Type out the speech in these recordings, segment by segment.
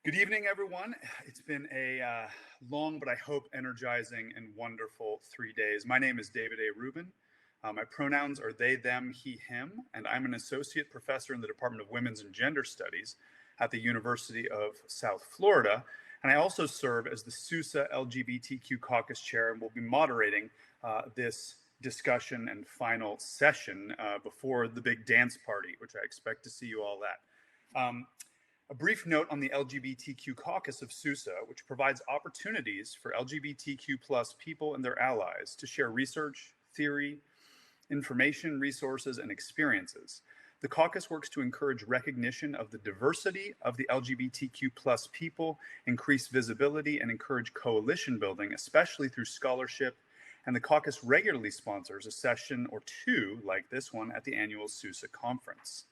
Good evening, everyone. It's been a long, but I hope energizing and wonderful 3 days. My name is David A. Rubin. My pronouns are they, them, he, him, and I'm an associate professor in the Department of Women's and Gender Studies at the University of South Florida. And I also serve as the SEWSA LGBTQ Caucus chair and will be moderating this discussion and final session before the big dance party, which I expect to see you all at. A brief note on the LGBTQ Caucus of SEWSA, which provides opportunities for LGBTQ plus people and their allies to share research, theory, information, resources, and experiences. The caucus works to encourage recognition of the diversity of the LGBTQ plus people, increase visibility, and encourage coalition building, especially through scholarship. And the caucus regularly sponsors a session or two like this one at the annual SEWSA conference.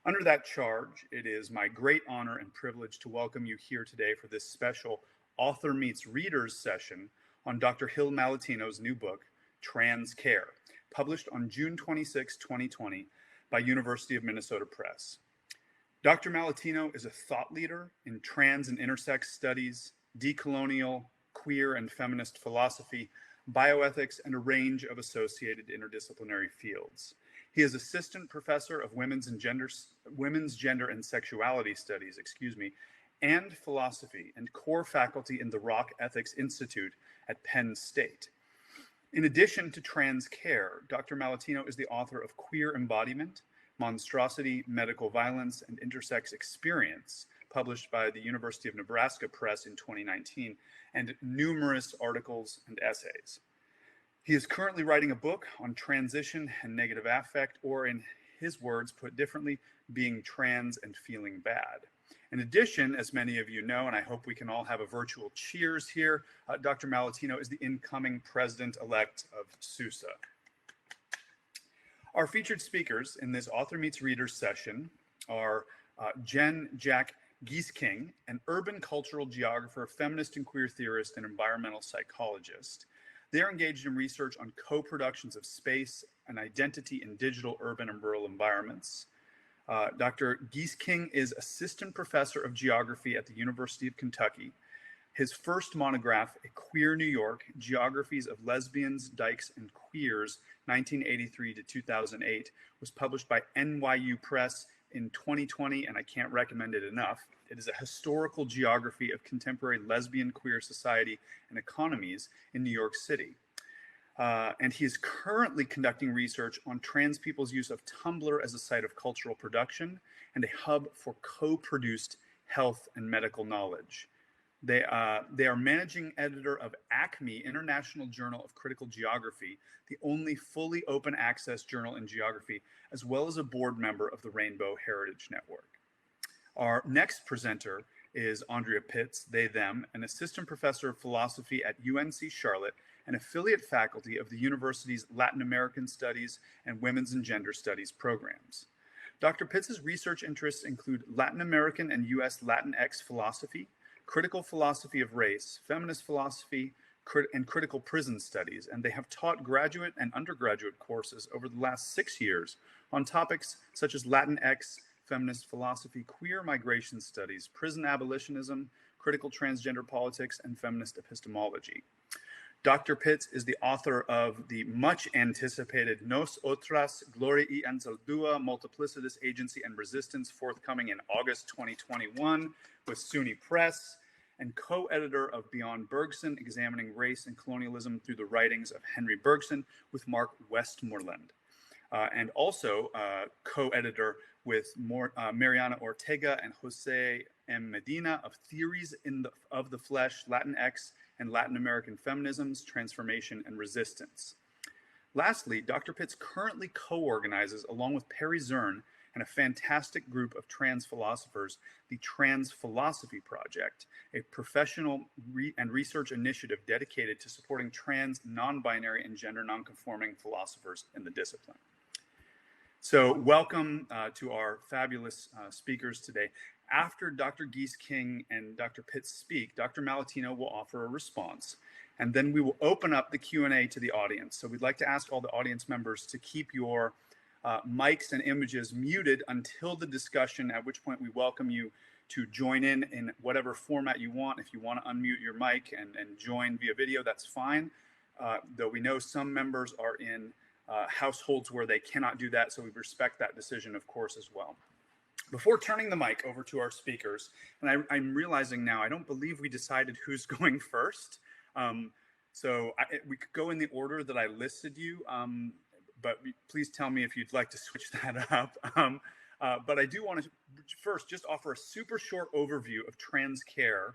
Under that charge, it is my great honor and privilege to welcome you here today for this special Author Meets Readers session on Dr. Hill Malatino's new book, Trans Care, published on June 26, 2020 by University of Minnesota Press. Dr. Malatino is a thought leader in trans and intersex studies, decolonial, queer and feminist philosophy, bioethics, and a range of associated interdisciplinary fields. He is assistant professor of women's gender and sexuality studies, and philosophy and core faculty in the Rock Ethics Institute at Penn State. In addition to Trans Care, Dr. Malatino is the author of Queer Embodiment, Monstrosity, Medical Violence, and Intersex Experience, published by the University of Nebraska Press in 2019, and numerous articles and essays. He is currently writing a book on transition and negative affect, or in his words, put differently, being trans and feeling bad. In addition, as many of you know, and I hope we can all have a virtual cheers here, Dr. Malatino is the incoming president-elect of SEWSA. Our featured speakers in this Author Meets Readers session are Jen Jack Giesking, an urban cultural geographer, feminist and queer theorist, and environmental psychologist. They are engaged in research on co-productions of space and identity in digital, urban, and rural environments. Dr. Giesking is assistant professor of geography at the University of Kentucky. His first monograph, A Queer New York, Geographies of Lesbians, Dykes, and Queers, 1983 to 2008, was published by NYU Press in 2020, and I can't recommend it enough. It is a historical geography of contemporary lesbian queer society and economies in New York City. And he is currently conducting research on trans people's use of Tumblr as a site of cultural production and a hub for co-produced health and medical knowledge. They are managing editor of ACME, International Journal of Critical Geography, the only fully open access journal in geography, as well as a board member of the Rainbow Heritage Network. Our next presenter is Andrea Pitts, they, them, an assistant professor of philosophy at UNC Charlotte and affiliate faculty of the university's Latin American Studies and Women's and Gender Studies programs. Dr. Pitts' research interests include Latin American and US Latinx philosophy, critical philosophy of race, feminist philosophy, and critical prison studies, and they have taught graduate and undergraduate courses over the last 6 years on topics such as Latinx, feminist philosophy, queer migration studies, prison abolitionism, critical transgender politics, and feminist epistemology. Dr. Pitts is the author of the much anticipated Nos Otras, Gloria y Anzaldúa, Multiplicitous Agency and Resistance, forthcoming in August 2021 with SUNY Press, and co-editor of Beyond Bergson, Examining Race and Colonialism Through the Writings of Henry Bergson with Mark Westmoreland. And also co-editor with Mariana Ortega and Jose M. Medina of Theories of the Flesh, Latinx, and Latin American Feminisms, Transformation, and Resistance. Lastly, Dr. Pitts currently co-organizes, along with Perry Zern and a fantastic group of trans philosophers, the Trans Philosophy Project, a professional and research initiative dedicated to supporting trans, non-binary, and gender non-conforming philosophers in the discipline. So welcome to our fabulous speakers today. After Dr. Giesking and Dr. Pitts speak, Dr. Malatino will offer a response, and then we will open up the Q&A to the audience. So we'd like to ask all the audience members to keep your mics and images muted until the discussion, at which point we welcome you to join in whatever format you want. If you want to unmute your mic and join via video, that's fine. Though we know some members are in households where they cannot do that, so we respect that decision, of course, as well. Before turning the mic over to our speakers, and I'm realizing now, I don't believe we decided who's going first. We could go in the order that I listed you, but please tell me if you'd like to switch that up. But I do want to first just offer a super short overview of trans care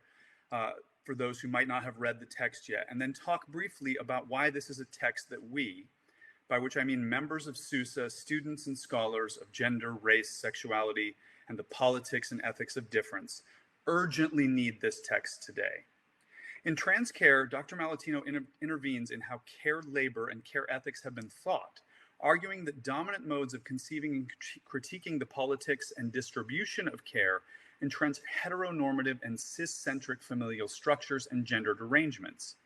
for those who might not have read the text yet, and then talk briefly about why this is a text that we, by which I mean members of SEWSA, students and scholars of gender, race, sexuality, and the politics and ethics of difference, urgently need this text today. In trans care, Dr. Malatino intervenes in how care labor and care ethics have been thought, arguing that dominant modes of conceiving and critiquing the politics and distribution of care entrench heteronormative and ciscentric familial structures and gendered arrangements.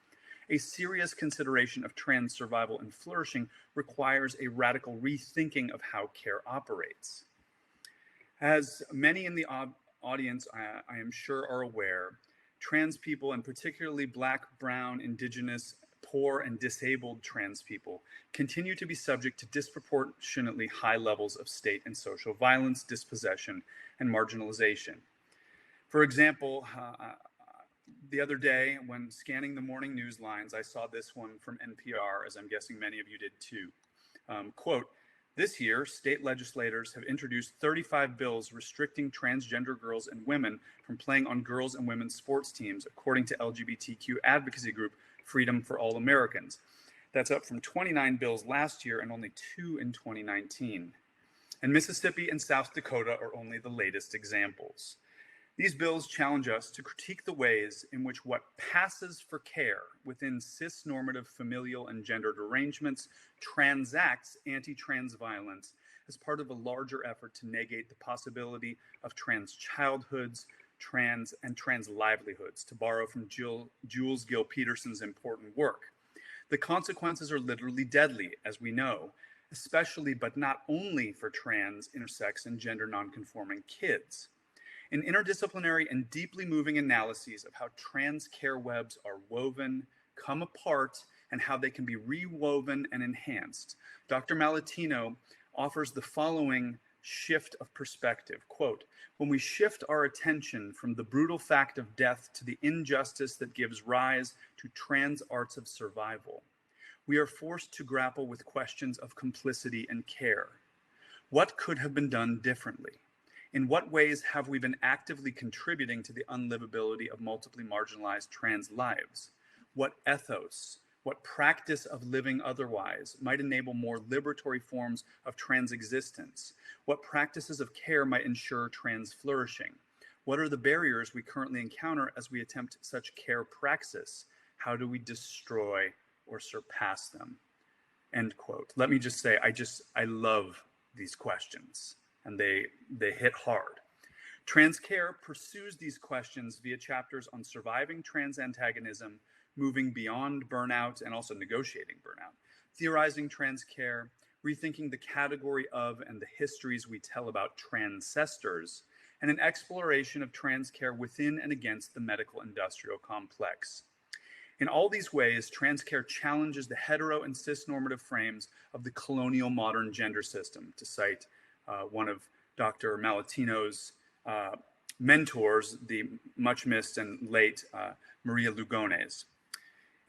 A serious consideration of trans survival and flourishing requires a radical rethinking of how care operates. As many in the audience, I am sure, are aware, trans people, and particularly Black, Brown, Indigenous, poor, and disabled trans people, continue to be subject to disproportionately high levels of state and social violence, dispossession, and marginalization. For example, the other day, when scanning the morning news lines, I saw this one from NPR, as I'm guessing many of you did too. Quote, "This year, state legislators have introduced 35 bills restricting transgender girls and women from playing on girls' and women's sports teams, according to LGBTQ advocacy group Freedom for All Americans. That's up from 29 bills last year and only 2 in 2019. And Mississippi and South Dakota are only the latest examples. These bills challenge us to critique the ways in which what passes for care within cis-normative familial and gendered arrangements transacts anti-trans violence as part of a larger effort to negate the possibility of trans childhoods, trans livelihoods, to borrow from Jules Gill Peterson's important work. The consequences are literally deadly, as we know, especially but not only for trans, intersex, and gender nonconforming kids. In interdisciplinary and deeply moving analyses of how trans care webs are woven, come apart, and how they can be rewoven and enhanced, Dr. Malatino offers the following shift of perspective. Quote, "When we shift our attention from the brutal fact of death to the injustice that gives rise to trans arts of survival, we are forced to grapple with questions of complicity and care. What could have been done differently? In what ways have we been actively contributing to the unlivability of multiply marginalized trans lives? What ethos, what practice of living otherwise might enable more liberatory forms of trans existence? What practices of care might ensure trans flourishing? What are the barriers we currently encounter as we attempt such care praxis? How do we destroy or surpass them?" End quote. Let me just say, I love these questions, and they hit hard. Trans care pursues these questions via chapters on surviving trans antagonism, moving beyond burnout and also negotiating burnout, theorizing trans care, rethinking the category of and the histories we tell about transcestors, and an exploration of trans care within and against the medical industrial complex. In all these ways, trans care challenges the hetero and cisnormative frames of the colonial modern gender system, to cite one of Dr. Malatino's mentors, the much missed and late Maria Lugones.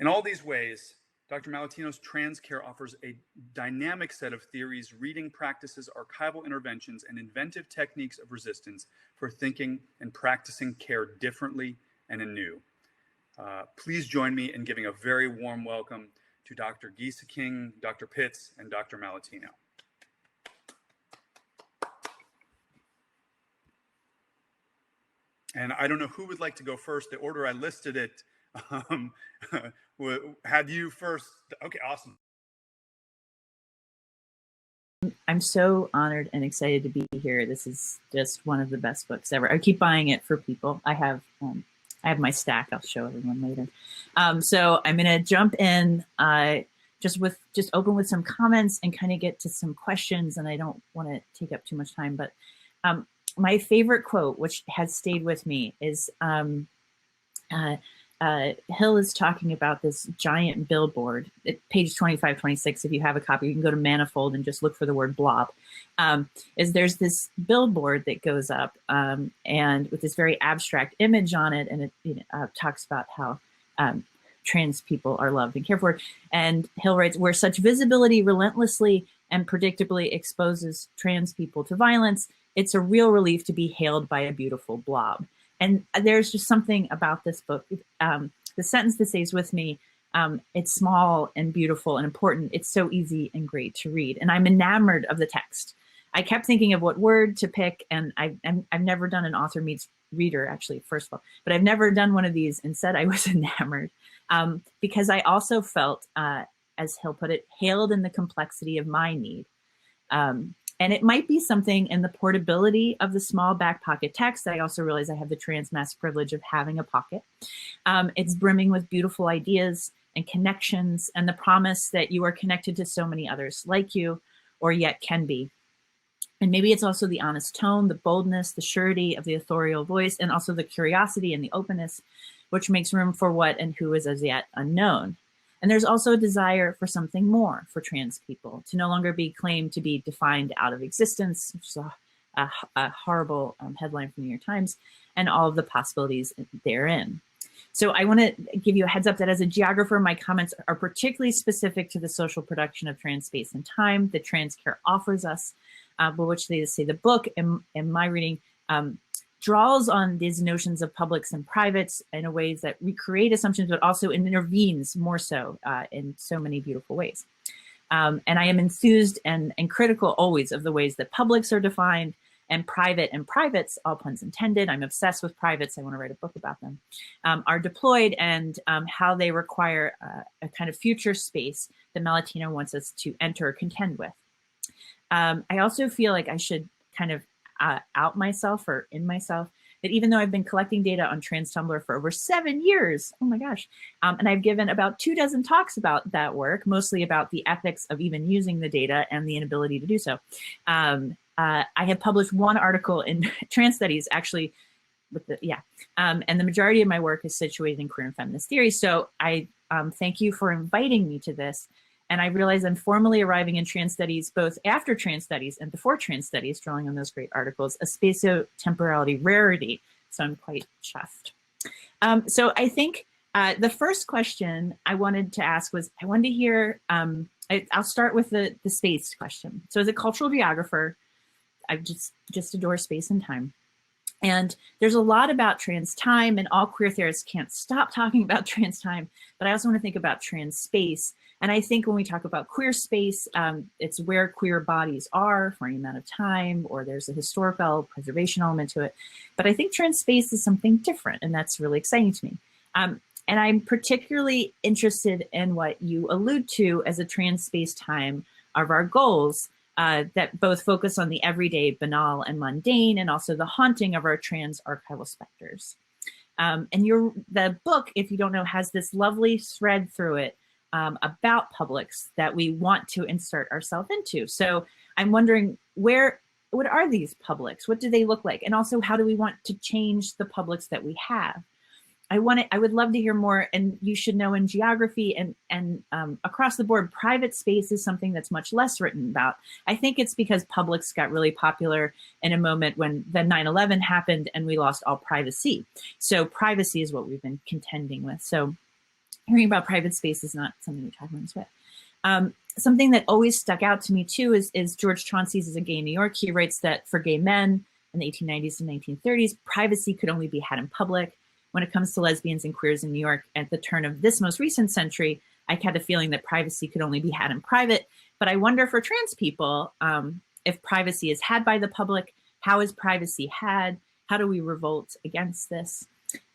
In all these ways, Dr. Malatino's trans care offers a dynamic set of theories, reading practices, archival interventions, and inventive techniques of resistance for thinking and practicing care differently and anew. Please join me in giving a very warm welcome to Dr. Gieseking, Dr. Pitts, and Dr. Malatino. And I don't know who would like to go first. The order I listed it had you first. Okay, awesome. I'm so honored and excited to be here. This is just one of the best books ever. I keep buying it for people. I have my stack. I'll show everyone later. So I'm going to jump in just open with some comments and kind of get to some questions. And I don't want to take up too much time, but my favorite quote, which has stayed with me, is Hill is talking about this giant billboard at page 25, 26. If you have a copy, you can go to Manifold and just look for the word blob. There's this billboard that goes up and with this very abstract image on it. And it talks about how trans people are loved and cared for. And Hill writes, where such visibility relentlessly and predictably exposes trans people to violence, it's a real relief to be hailed by a beautiful blob. And there's just something about this book. The sentence that stays with me, it's small and beautiful and important. It's so easy and great to read. And I'm enamored of the text. I kept thinking of what word to pick, and I've never done an author meets reader, actually, first of all, but I've never done one of these and said I was enamored because I also felt, as Hill put it, hailed in the complexity of my need. And it might be something in the portability of the small back pocket text. I also realize I have the trans mass privilege of having a pocket. It's brimming with beautiful ideas and connections and the promise that you are connected to so many others like you or yet can be. And maybe it's also the honest tone, the boldness, the surety of the authorial voice, and also the curiosity and the openness, which makes room for what and who is as yet unknown. And there's also a desire for something more for trans people, to no longer be claimed to be defined out of existence, which is a horrible headline from the New York Times, and all of the possibilities therein. So I want to give you a heads up that as a geographer, my comments are particularly specific to the social production of trans space and time that trans care offers us, but which they say the book, in my reading, draws on these notions of publics and privates in a ways that recreate assumptions, but also intervenes more so in so many beautiful ways. And I am enthused and critical always of the ways that publics are defined and privates, all puns intended. I'm obsessed with privates. I want to write a book about them, are deployed and how they require a kind of future space that Malatino wants us to enter or contend with. I also feel like I should kind of out myself or in myself that even though I've been collecting data on Trans Tumblr for over 7 years, oh my gosh, and I've given about 24 talks about that work, mostly about the ethics of even using the data and the inability to do so. I have published one article in Trans Studies, actually, with the, and the majority of my work is situated in queer and feminist theory. So I thank you for inviting me to this. And I realize I'm formally arriving in trans studies, both after trans studies and before trans studies, drawing on those great articles, a spatio-temporality rarity. So I'm quite chuffed. So I think the first question I wanted to ask was, I wanted to hear, I'll start with the space question. So as a cultural geographer, I just adore space and time. And there's a lot about trans time, and all queer theorists can't stop talking about trans time, but I also want to think about trans space. And I think when we talk about queer space, it's where queer bodies are for any amount of time, or there's a historical preservation element to it. But I think trans space is something different, and that's really exciting to me. And I'm particularly interested in what you allude to as a trans space time of our goals, that both focus on the everyday, banal, and mundane, and also the haunting of our trans archival specters. And the book, if you don't know, has this lovely thread through it about publics that we want to insert ourselves into. So I'm wondering, what are these publics? What do they look like? And also, how do we want to change the publics that we have? I would love to hear more, and you should know in geography and across the board, private space is something that's much less written about. I think it's because publics got really popular in a moment when the 9/11 happened and we lost all privacy. So privacy is what we've been contending with. So hearing about private space is not something we talk about this with. Something that always stuck out to me too is George Chauncey's As a Gay in New York. He writes that for gay men in the 1890s and 1930s, privacy could only be had in public. When it comes to lesbians and queers in New York at the turn of this most recent century, I had a feeling that privacy could only be had in private. But I wonder for trans people, if privacy is had by the public, how is privacy had? How do we revolt against this?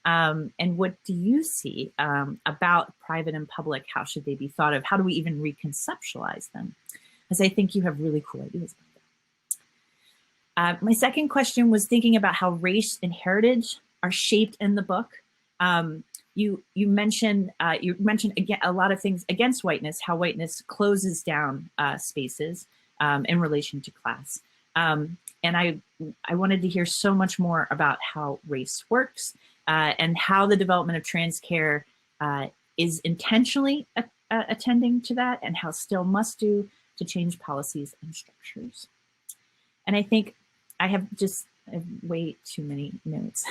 And what do you see about private and public? How should they be thought of? How do we even reconceptualize them? Because I think you have really cool ideas about that. My second question was thinking about how race and heritage are shaped in the book. You mentioned again a lot of things against whiteness, how whiteness closes down spaces in relation to class. And I wanted to hear so much more about how race works and how the development of trans care is intentionally attending to that, and how still must do to change policies and structures. And I think I have way too many notes.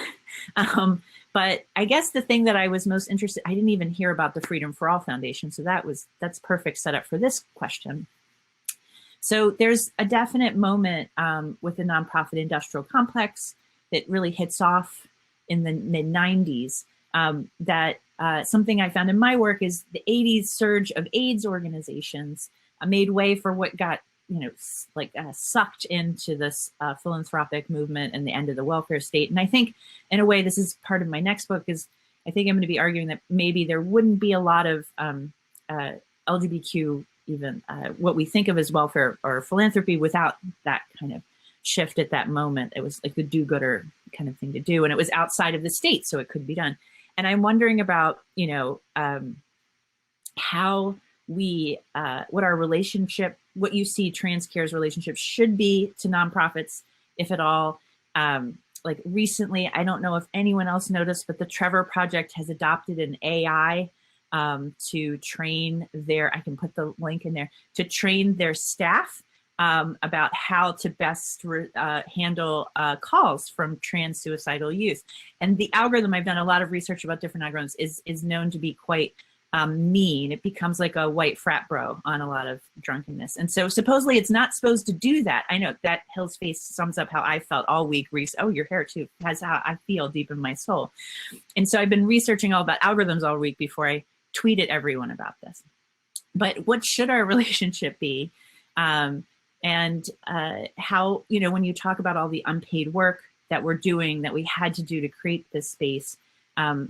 But I guess the thing that I was most interested, I didn't even hear about the Freedom for All Foundation. So that's perfect setup for this question. So there's a definite moment with the nonprofit industrial complex that really hits off in the mid-90s that something I found in my work is the 80s surge of AIDS organizations made way for what got sucked into this philanthropic movement and the end of the welfare state. And I think, in a way, this is part of my next book, is I think I'm going to be arguing that maybe there wouldn't be a lot of LGBTQ, even what we think of as welfare or philanthropy, without that kind of shift at that moment. It was like the do-gooder kind of thing to do, and it was outside of the state, so it could be done. And I'm wondering about, how we, what our relationship, what you see trans care's relationship should be to nonprofits, if at all. Like recently, I don't know if anyone else noticed, but the Trevor Project has adopted an AI to train I can put the link in there, to train their staff about how to best handle calls from trans suicidal youth. And the algorithm, I've done a lot of research about different algorithms, is known to be quite mean. It becomes like a white frat bro on a lot of drunkenness. And so supposedly it's not supposed to do that. I know that Hill's face sums up how I felt all week. Reese, oh, your hair too, has how I feel deep in my soul. And so I've been researching all about algorithms all week before I tweeted everyone about this. But what should our relationship be? And how, when you talk about all the unpaid work that we're doing, that we had to do to create this space, how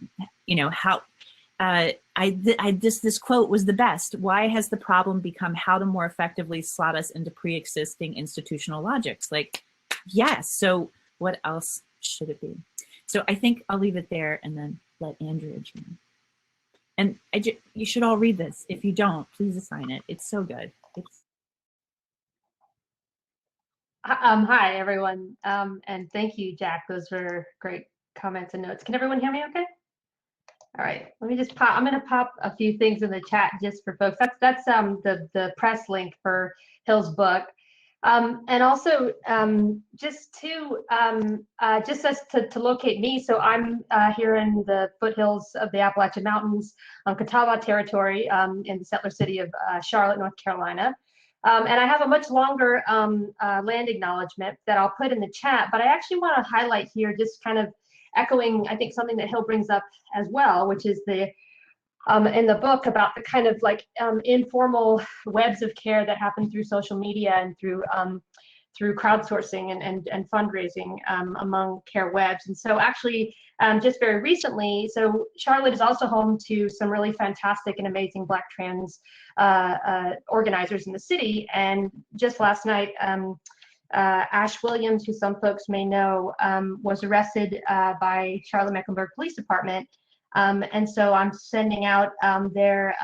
this quote was the best. Why has the problem become how to more effectively slot us into pre-existing institutional logics? Like, yes. So what else should it be? So I think I'll leave it there and then let Andrea join. And you should all read this. If you don't, please assign it. It's so good. Hi, everyone. And thank you, Jack. Those were great comments and notes. Can everyone hear me okay? All right, let me just pop. I'm going to pop a few things in the chat just for folks. That's the press link for Hill's book, and also just as to locate me. So I'm here in the foothills of the Appalachian Mountains, Catawba territory, in the settler city of Charlotte, North Carolina. And I have a much longer land acknowledgement that I'll put in the chat, but I actually want to highlight here, just kind of echoing, I think, something that Hill brings up as well, which is the in the book about the kind of like informal webs of care that happen through social media and through crowdsourcing and fundraising among care webs. And so actually, just very recently, so Charlotte is also home to some really fantastic and amazing Black trans organizers in the city. And just last night, Ash Williams, who some folks may know, was arrested by Charlotte-Mecklenburg Police Department. And so I'm sending out their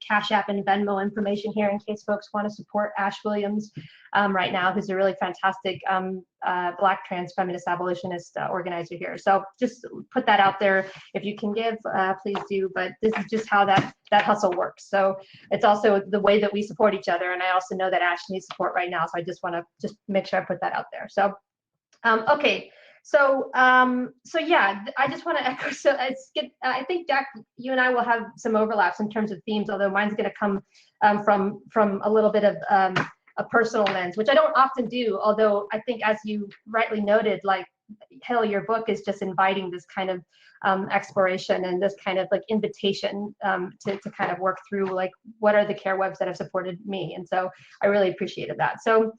Cash App and Venmo information here in case folks want to support Ash Williams right now, who's a really fantastic Black trans feminist abolitionist organizer here. So just put that out there. If you can give, please do. But this is just how that hustle works. So it's also the way that we support each other. And I also know that Ash needs support right now. So I just want to make sure I put that out there. So, okay. So yeah, I just want to echo. So I think, Jack, you and I will have some overlaps in terms of themes, although mine's going to come from a little bit of a personal lens, which I don't often do. Although I think, as you rightly noted, like Hill, your book is just inviting this kind of exploration and this kind of like invitation to kind of work through like what are the care webs that have supported me, and so I really appreciated that. So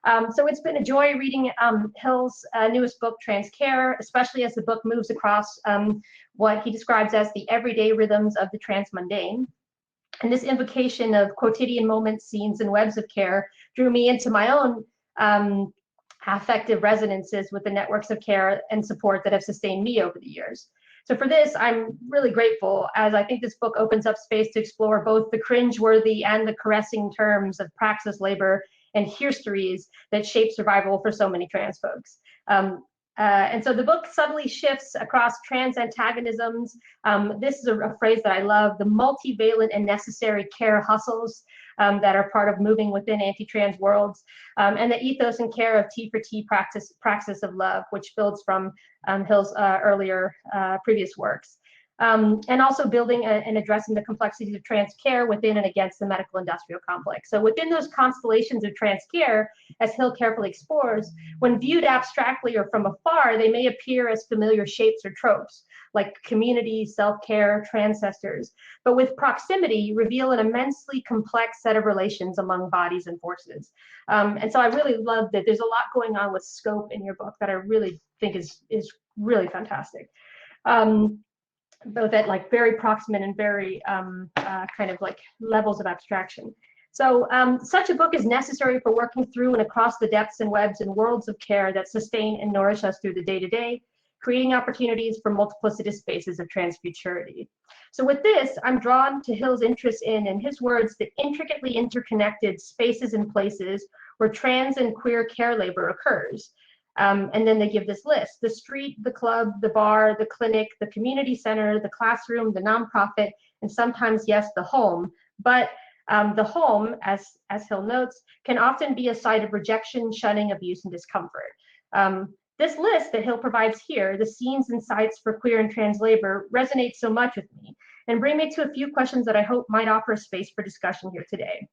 it's been a joy reading Hill's newest book, Trans Care, especially as the book moves across what he describes as the everyday rhythms of the transmundane. And this invocation of quotidian moments, scenes, and webs of care drew me into my own affective resonances with the networks of care and support that have sustained me over the years. So for this, I'm really grateful, as I think this book opens up space to explore both the cringeworthy and the caressing terms of praxis labor and histories that shape survival for so many trans folks. And so the book subtly shifts across trans antagonisms. This is a phrase that I love, the multivalent and necessary care hustles that are part of moving within anti-trans worlds, and the ethos and care of T for T praxis of love, which builds from Hill's earlier previous works. And also building and addressing the complexities of trans care within and against the medical industrial complex. So within those constellations of trans care, as Hill carefully explores, when viewed abstractly or from afar, they may appear as familiar shapes or tropes, like community, self-care, transcestors, but with proximity reveal an immensely complex set of relations among bodies and forces. And so I really love that there's a lot going on with scope in your book that I really think is really fantastic. Both at like very proximate and very kind of like levels of abstraction. So such a book is necessary for working through and across the depths and webs and worlds of care that sustain and nourish us through the day-to-day, creating opportunities for multiplicitous spaces of transfuturity. So with this, I'm drawn to Hill's interest in his words, the intricately interconnected spaces and places where trans and queer care labor occurs. And then they give this list: the street, the club, the bar, the clinic, the community center, the classroom, the nonprofit, and sometimes, yes, the home. But the home, as Hill notes, can often be a site of rejection, shunning, abuse, and discomfort. This list that Hill provides here, the scenes and sites for queer and trans labor, resonates so much with me and bring me to a few questions that I hope might offer a space for discussion here today.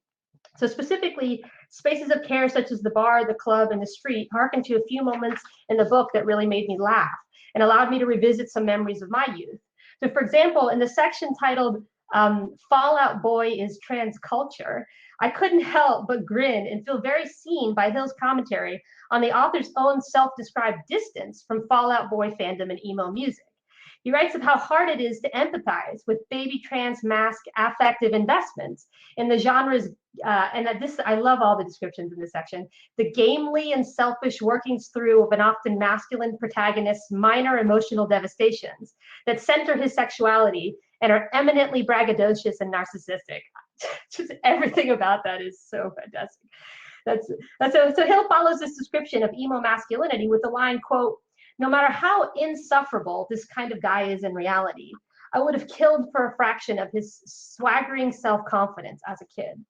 So specifically, spaces of care such as the bar, the club, and the street harken to a few moments in the book that really made me laugh and allowed me to revisit some memories of my youth. So for example, in the section titled Fall Out Boy is Trans Culture, I couldn't help but grin and feel very seen by Hill's commentary on the author's own self-described distance from Fall Out Boy fandom and emo music. He writes of how hard it is to empathize with baby trans mask affective investments in the genres, and I love all the descriptions in this section, the gamely and selfish workings through of an often masculine protagonist's minor emotional devastations that center his sexuality and are eminently braggadocious and narcissistic. Just everything about that is so fantastic. So Hill follows this description of emo masculinity with the line, quote, "No matter how insufferable this kind of guy is in reality, I would have killed for a fraction of his swaggering self-confidence as a kid."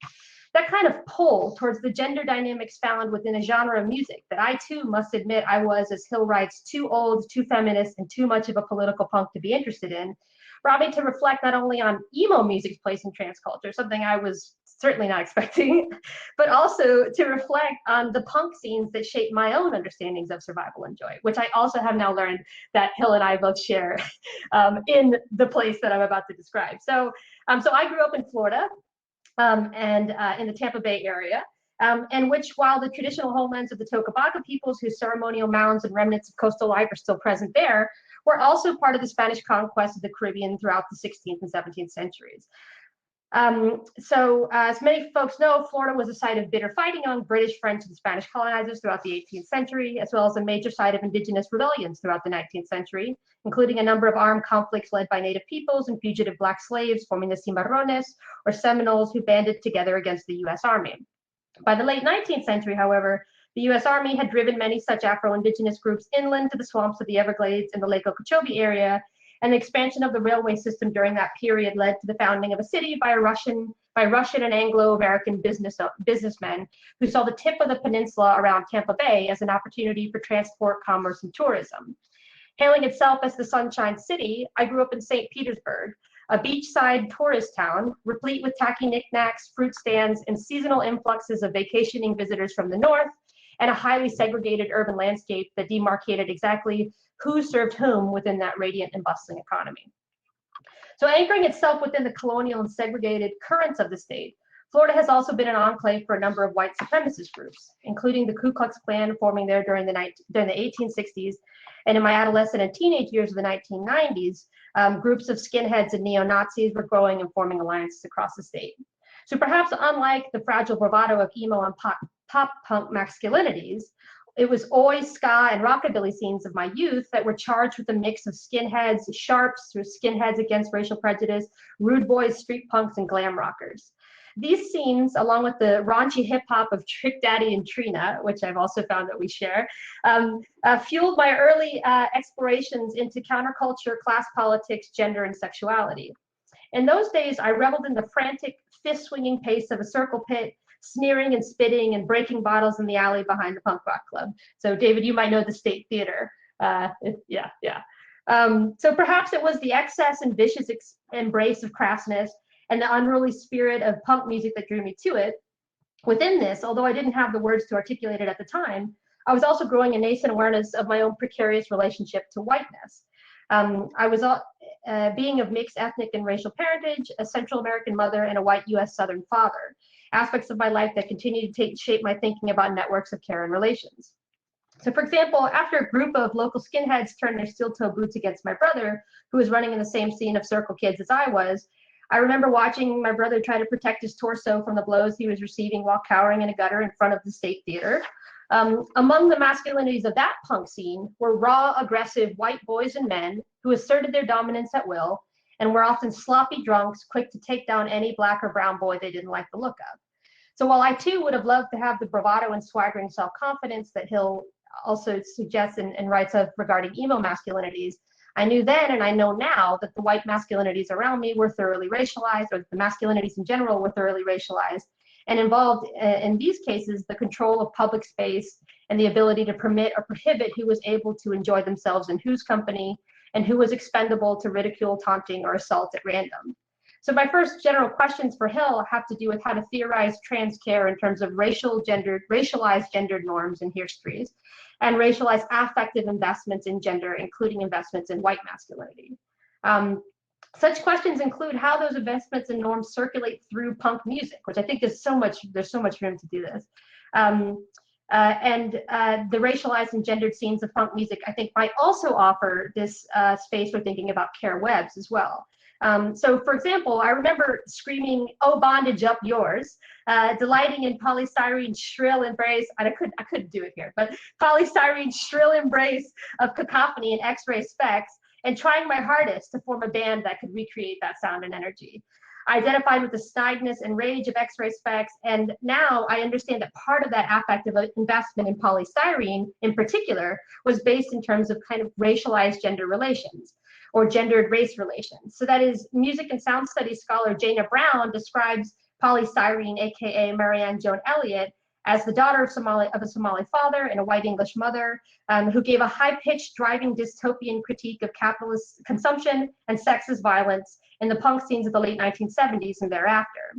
That kind of pull towards the gender dynamics found within a genre of music that I too must admit I was, as Hill writes, too old, too feminist, and too much of a political punk to be interested in, brought me to reflect not only on emo music's place in trans culture, something I was certainly not expecting, but also to reflect on the punk scenes that shape my own understandings of survival and joy, which I also have now learned that Hill and I both share in the place that I'm about to describe. So I grew up in Florida and in the Tampa Bay area, and which, while the traditional homelands of the Tocobaga peoples, whose ceremonial mounds and remnants of coastal life are still present there, were also part of the Spanish conquest of the Caribbean throughout the 16th and 17th centuries. As many folks know, Florida was a site of bitter fighting among British, French, and Spanish colonizers throughout the 18th century, as well as a major site of indigenous rebellions throughout the 19th century, including a number of armed conflicts led by native peoples and fugitive Black slaves forming the Cimarrones, or Seminoles, who banded together against the U.S. Army. By the late 19th century, however, the U.S. Army had driven many such Afro-Indigenous groups inland to the swamps of the Everglades and the Lake Okeechobee area, and the expansion of the railway system during that period led to the founding of a city by Russian and Anglo-American businessmen who saw the tip of the peninsula around Tampa Bay as an opportunity for transport, commerce, and tourism. Hailing itself as the Sunshine City, I grew up in St. Petersburg, a beachside tourist town replete with tacky knickknacks, fruit stands, and seasonal influxes of vacationing visitors from the north, and a highly segregated urban landscape that demarcated exactly who served whom within that radiant and bustling economy. So anchoring itself within the colonial and segregated currents of the state, Florida has also been an enclave for a number of white supremacist groups, including the Ku Klux Klan forming there during the 1860s, and in my adolescent and teenage years of the 1990s, groups of skinheads and neo-Nazis were growing and forming alliances across the state. So perhaps unlike the fragile bravado of emo and pop punk masculinities, it was oi, ska, and rockabilly scenes of my youth that were charged with a mix of skinheads, sharps, or skinheads against racial prejudice, rude boys, street punks, and glam rockers. These scenes, along with the raunchy hip hop of Trick Daddy and Trina, which I've also found that we share, fueled my early explorations into counterculture, class politics, gender, and sexuality. In those days, I reveled in the frantic, fist-swinging pace of a circle pit, sneering and spitting and breaking bottles in the alley behind the punk rock club. So, David, you might know the State Theater. So perhaps it was the excess and vicious embrace of crassness and the unruly spirit of punk music that drew me to it. Within this, although I didn't have the words to articulate it at the time, I was also growing a nascent awareness of my own precarious relationship to whiteness. I was being of mixed ethnic and racial parentage, a Central American mother, and a white U.S. Southern father, aspects of my life that continue to shape my thinking about networks of care and relations. So, for example, after a group of local skinheads turned their steel-toe boots against my brother, who was running in the same scene of circle kids as I was, I remember watching my brother try to protect his torso from the blows he was receiving while cowering in a gutter in front of the State Theater. Among the masculinities of that punk scene were raw, aggressive white boys and men who asserted their dominance at will and were often sloppy drunks, quick to take down any black or brown boy they didn't like the look of. So while I too would have loved to have the bravado and swaggering self-confidence that Hill also suggests and writes of regarding emo masculinities, I knew then and I know now that the white masculinities around me were thoroughly racialized, or the masculinities in general were thoroughly racialized, and involved in these cases the control of public space and the ability to permit or prohibit who was able to enjoy themselves in whose company and who was expendable to ridicule, taunting, or assault at random. So my first general questions for Hill have to do with how to theorize trans care in terms of racialized gendered norms and histories, and racialized affective investments in gender, including investments in white masculinity. Such questions include how those investments and norms circulate through punk music, which I think there's so much room to do this. The racialized and gendered scenes of punk music, I think, might also offer this space for thinking about care webs as well. So, for example, I remember screaming, "Oh, bondage up yours," delighting in polystyrene's shrill embrace, and I couldn't do it here, but polystyrene's shrill embrace of cacophony and X-ray specs, and trying my hardest to form a band that could recreate that sound and energy. I identified with the snidness and rage of X-ray specs, and now I understand that part of that affective investment in polystyrene in particular was based in terms of kind of racialized gender relations or gendered race relations. So that is, music and sound studies scholar Jana Brown describes polystyrene, aka Marianne Joan Elliott, as the daughter of a Somali father and a white English mother, who gave a high-pitched, driving dystopian critique of capitalist consumption and sexist violence in the punk scenes of the late 1970s and thereafter.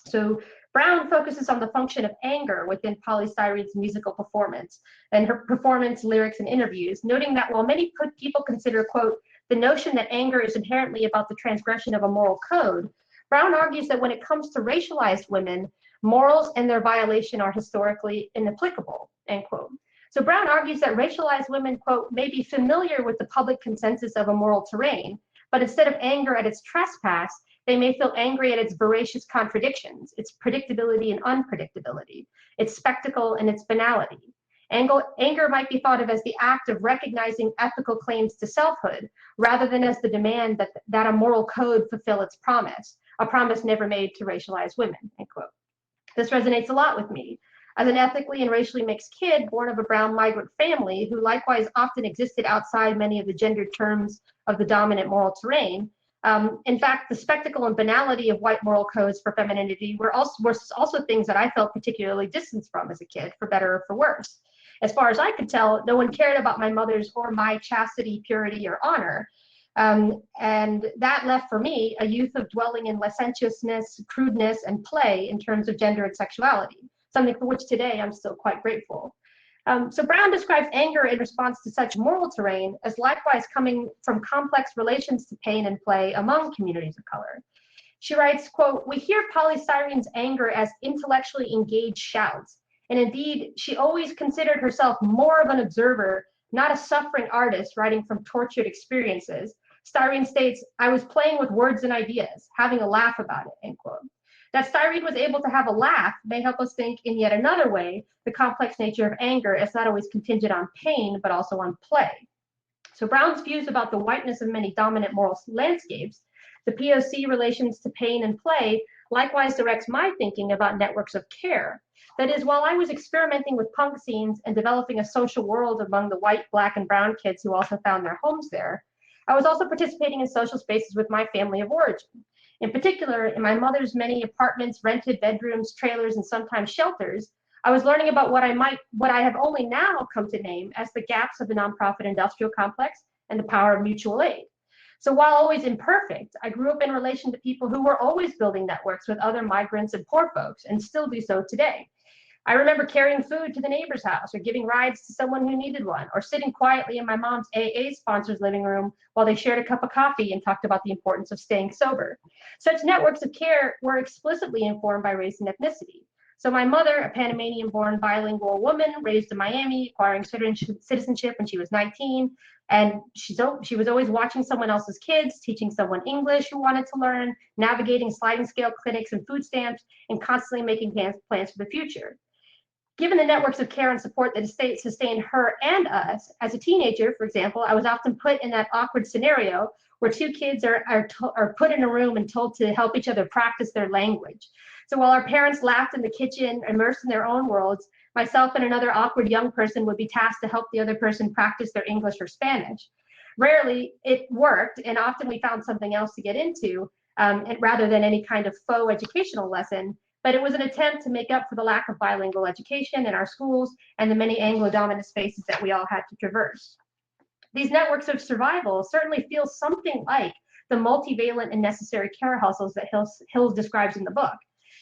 So Brown focuses on the function of anger within polystyrene's musical performance and her performance, lyrics, and interviews, noting that while many people consider, quote, the notion that anger is inherently about the transgression of a moral code, Brown argues that when it comes to racialized women, morals and their violation are historically inapplicable, end quote. So Brown argues that racialized women, quote, may be familiar with the public consensus of a moral terrain, but instead of anger at its trespass, they may feel angry at its voracious contradictions, its predictability and unpredictability, its spectacle and its banality. Anger might be thought of as the act of recognizing ethical claims to selfhood, rather than as the demand that a moral code fulfill its promise, a promise never made to racialized women, end quote. This resonates a lot with me. As an ethnically and racially mixed kid born of a brown migrant family who likewise often existed outside many of the gendered terms of the dominant moral terrain, in fact, the spectacle and banality of white moral codes for femininity were also things that I felt particularly distanced from as a kid, for better or for worse. As far as I could tell, no one cared about my mother's or my chastity, purity, or honor. And that left for me a youth of dwelling in licentiousness, crudeness, and play in terms of gender and sexuality, something for which today I'm still quite grateful. So Brown describes anger in response to such moral terrain as likewise coming from complex relations to pain and play among communities of color. She writes, quote, we hear polystyrene's anger as intellectually engaged shouts. And indeed, she always considered herself more of an observer, not a suffering artist writing from tortured experiences. Styrene states, I was playing with words and ideas, having a laugh about it, end quote. That Styrene was able to have a laugh may help us think in yet another way the complex nature of anger is not always contingent on pain, but also on play. So Brown's views about the whiteness of many dominant moral landscapes, the POC relations to pain and play, likewise directs my thinking about networks of care. That is, while I was experimenting with punk scenes and developing a social world among the white, black, and brown kids who also found their homes there, I was also participating in social spaces with my family of origin. In particular, in my mother's many apartments, rented bedrooms, trailers, and sometimes shelters, I was learning about what I have only now come to name as the gaps of the nonprofit industrial complex and the power of mutual aid. So while always imperfect, I grew up in relation to people who were always building networks with other migrants and poor folks, and still do so today. I remember carrying food to the neighbor's house, or giving rides to someone who needed one, or sitting quietly in my mom's AA sponsor's living room while they shared a cup of coffee and talked about the importance of staying sober. Such networks of care were explicitly informed by race and ethnicity. So my mother, a Panamanian-born bilingual woman raised in Miami, acquiring citizenship when she was 19, and she was always watching someone else's kids, teaching someone English who wanted to learn, navigating sliding scale clinics and food stamps, and constantly making plans for the future. Given the networks of care and support that sustained her and us, as a teenager, for example, I was often put in that awkward scenario where two kids are put in a room and told to help each other practice their language. So while our parents laughed in the kitchen, immersed in their own worlds, myself and another awkward young person would be tasked to help the other person practice their English or Spanish. Rarely it worked, and often we found something else to get into, rather than any kind of faux educational lesson. But it was an attempt to make up for the lack of bilingual education in our schools and the many Anglo-dominant spaces that we all had to traverse. These networks of survival certainly feel something like the multivalent and necessary care hustles that Hills describes in the book.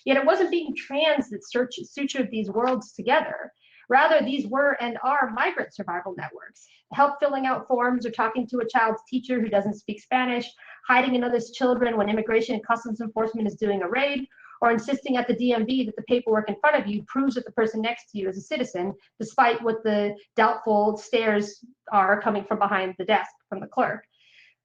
Yet it wasn't being trans that sutured these worlds together. Rather, these were and are migrant survival networks. Help filling out forms or talking to a child's teacher who doesn't speak Spanish, hiding another's children when immigration and customs enforcement is doing a raid, or insisting at the DMV that the paperwork in front of you proves that the person next to you is a citizen, despite what the doubtful stares are coming from behind the desk from the clerk.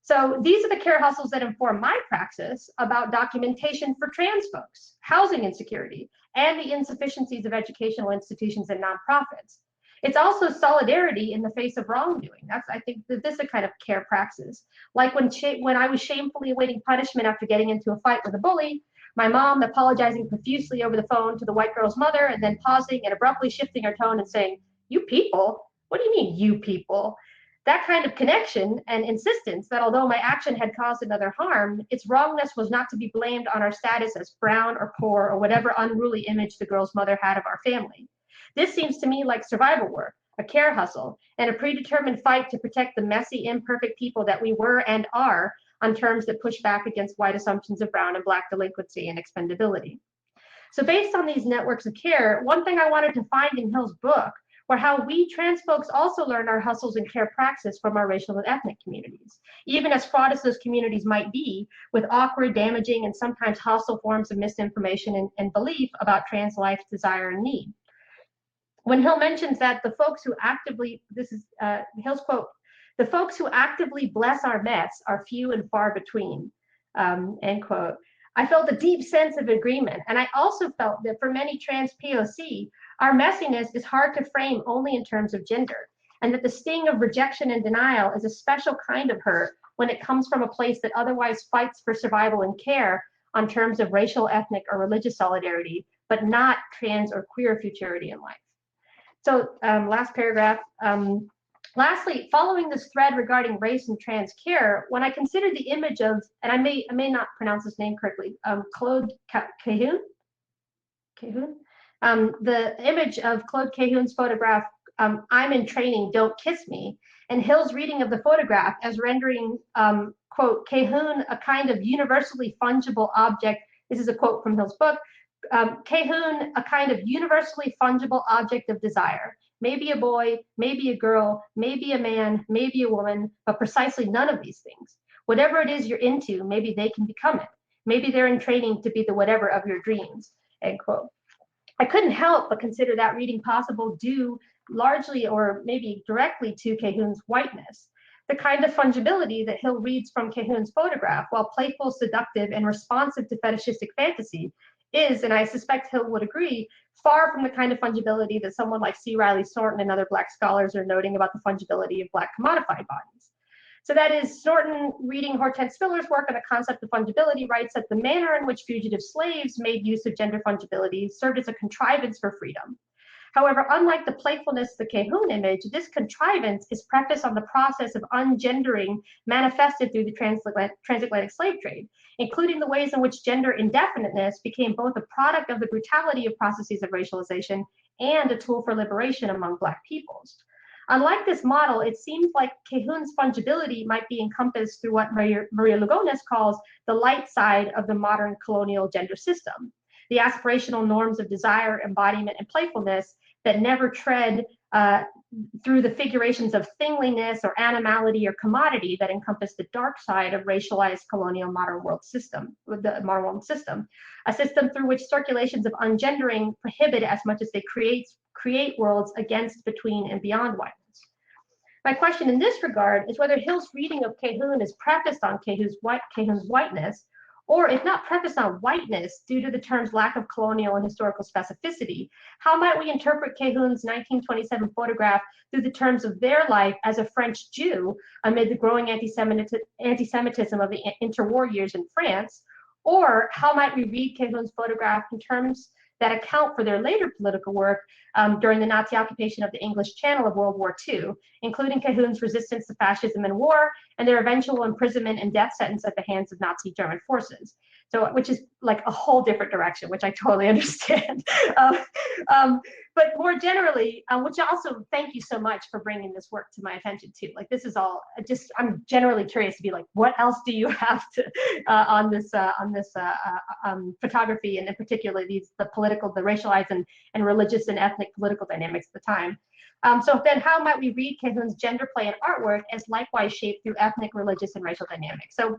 So these are the care hustles that inform my praxis about documentation for trans folks, housing insecurity, and the insufficiencies of educational institutions and nonprofits. It's also solidarity in the face of wrongdoing. I think that this is a kind of care praxis. Like when I was shamefully awaiting punishment after getting into a fight with a bully, my mom apologizing profusely over the phone to the white girl's mother, and then pausing and abruptly shifting her tone and saying, "You people? What do you mean, you people?" That kind of connection and insistence that although my action had caused another harm, its wrongness was not to be blamed on our status as brown or poor or whatever unruly image the girl's mother had of our family. This seems to me like survival work, a care hustle, and a predetermined fight to protect the messy, imperfect people that we were and are on terms that push back against white assumptions of brown and black delinquency and expendability. So based on these networks of care, one thing I wanted to find in Hill's book were how we trans folks also learn our hustles and care praxis from our racial and ethnic communities. Even as fraught as those communities might be, with awkward, damaging, and sometimes hostile forms of misinformation and belief about trans life, desire, and need. When Hill mentions that the folks who actively, this is Hill's quote, "The folks who actively bless our mess are few and far between," end quote. I felt a deep sense of agreement. And I also felt that for many trans POC, our messiness is hard to frame only in terms of gender, and that the sting of rejection and denial is a special kind of hurt when it comes from a place that otherwise fights for survival and care on terms of racial, ethnic, or religious solidarity, but not trans or queer futurity in life. So last paragraph. Lastly, following this thread regarding race and trans care, when I considered the image of, and I may not pronounce his name correctly, Claude Cahun? The image of Claude Cahun's photograph, "I'm in training, don't kiss me," and Hill's reading of the photograph as rendering, quote, "Cahun a kind of universally fungible object." This is a quote from Hill's book. "Cahun a kind of universally fungible object of desire. Maybe a boy, maybe a girl, maybe a man, maybe a woman, but precisely none of these things. Whatever it is you're into, maybe they can become it. Maybe they're in training to be the whatever of your dreams," end quote. I couldn't help but consider that reading possible due largely or maybe directly to Cahun's whiteness. The kind of fungibility that Hill reads from Cahun's photograph, while playful, seductive, and responsive to fetishistic fantasy, is, and I suspect Hill would agree, far from the kind of fungibility that someone like C. Riley Thornton and other Black scholars are noting about the fungibility of Black commodified bodies. So that is, Norton, reading Hortense Spiller's work on the concept of fungibility, writes that the manner in which fugitive slaves made use of gender fungibility served as a contrivance for freedom. However, unlike the playfulness of the Cahun image, this contrivance is prefaced on the process of ungendering manifested through the transatlantic slave trade, including the ways in which gender indefiniteness became both a product of the brutality of processes of racialization and a tool for liberation among Black peoples. Unlike this model, it seems like Cahun's fungibility might be encompassed through what Maria Lugones calls the light side of the modern colonial gender system, the aspirational norms of desire, embodiment, and playfulness that never tread through the figurations of thingliness or animality or commodity that encompass the dark side of racialized colonial modern world system, a system through which circulations of ungendering prohibit as much as they create worlds against, between, and beyond whiteness. My question in this regard is whether Hill's reading of Cahun is prefaced on Cahun's whiteness, or if not prefaced on whiteness due to the term's lack of colonial and historical specificity, how might we interpret Cahun's 1927 photograph through the terms of their life as a French Jew amid the growing anti-Semitism of the interwar years in France? Or how might we read Cahun's photograph in terms that account for their later political work during the Nazi occupation of the English Channel of World War II, including Cahun's resistance to fascism and war, and their eventual imprisonment and death sentence at the hands of Nazi German forces. So, which is like a whole different direction, which I totally understand. But more generally, which also, thank you so much for bringing this work to my attention too. Like, this is all just, I'm generally curious to be like, what else do you have to on this photography, and in particular the racialized and religious and ethnic political dynamics at the time. So then how might we read Cahun's gender play and artwork as likewise shaped through ethnic, religious, and racial dynamics? So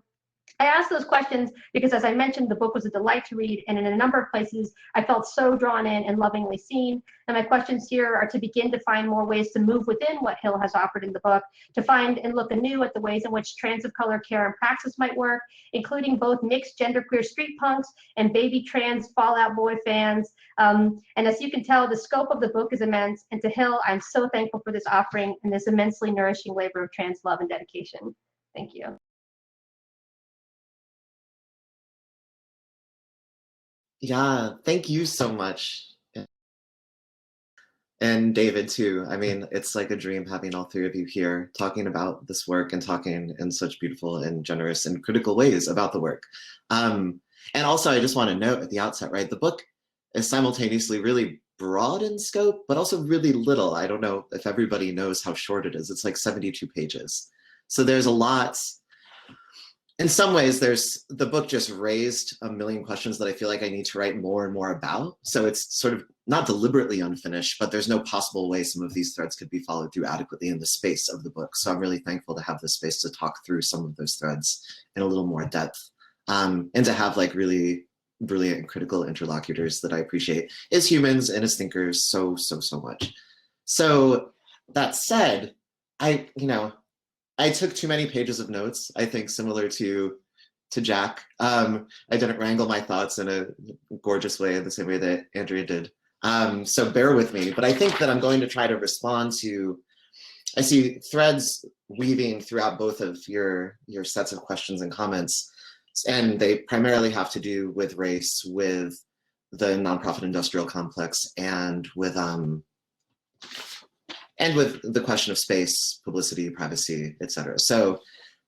I asked those questions because, as I mentioned, the book was a delight to read, and in a number of places I felt so drawn in and lovingly seen. And my questions here are to begin to find more ways to move within what Hill has offered in the book, to find and look anew at the ways in which trans of color care and praxis might work, including both mixed genderqueer street punks and baby trans Fall Out Boy fans. And as you can tell, the scope of the book is immense, and to Hill, I'm so thankful for this offering and this immensely nourishing labor of trans love and dedication. Thank you. Yeah, thank you so much. And David too. I mean, it's like a dream having all three of you here talking about this work and talking in such beautiful and generous and critical ways about the work. And also, I just want to note at the outset, right, the book is simultaneously really broad in scope, but also really little. I don't know if everybody knows how short it is. It's like 72 pages. So there's a lot. In some ways, the book just raised a million questions that I feel like I need to write more and more about. So it's sort of not deliberately unfinished, but there's no possible way some of these threads could be followed through adequately in the space of the book. So I'm really thankful to have the space to talk through some of those threads in a little more depth, and to have like really brilliant and critical interlocutors that I appreciate as humans and as thinkers so much. So that said, I took too many pages of notes, I think, similar to Jack. I didn't wrangle my thoughts in a gorgeous way, in the same way that Andrea did. So bear with me, but I think that I'm going to try to respond to, I see threads weaving throughout both of your sets of questions and comments, and they primarily have to do with race, with the nonprofit industrial complex, and with the question of space, publicity, privacy, etc. So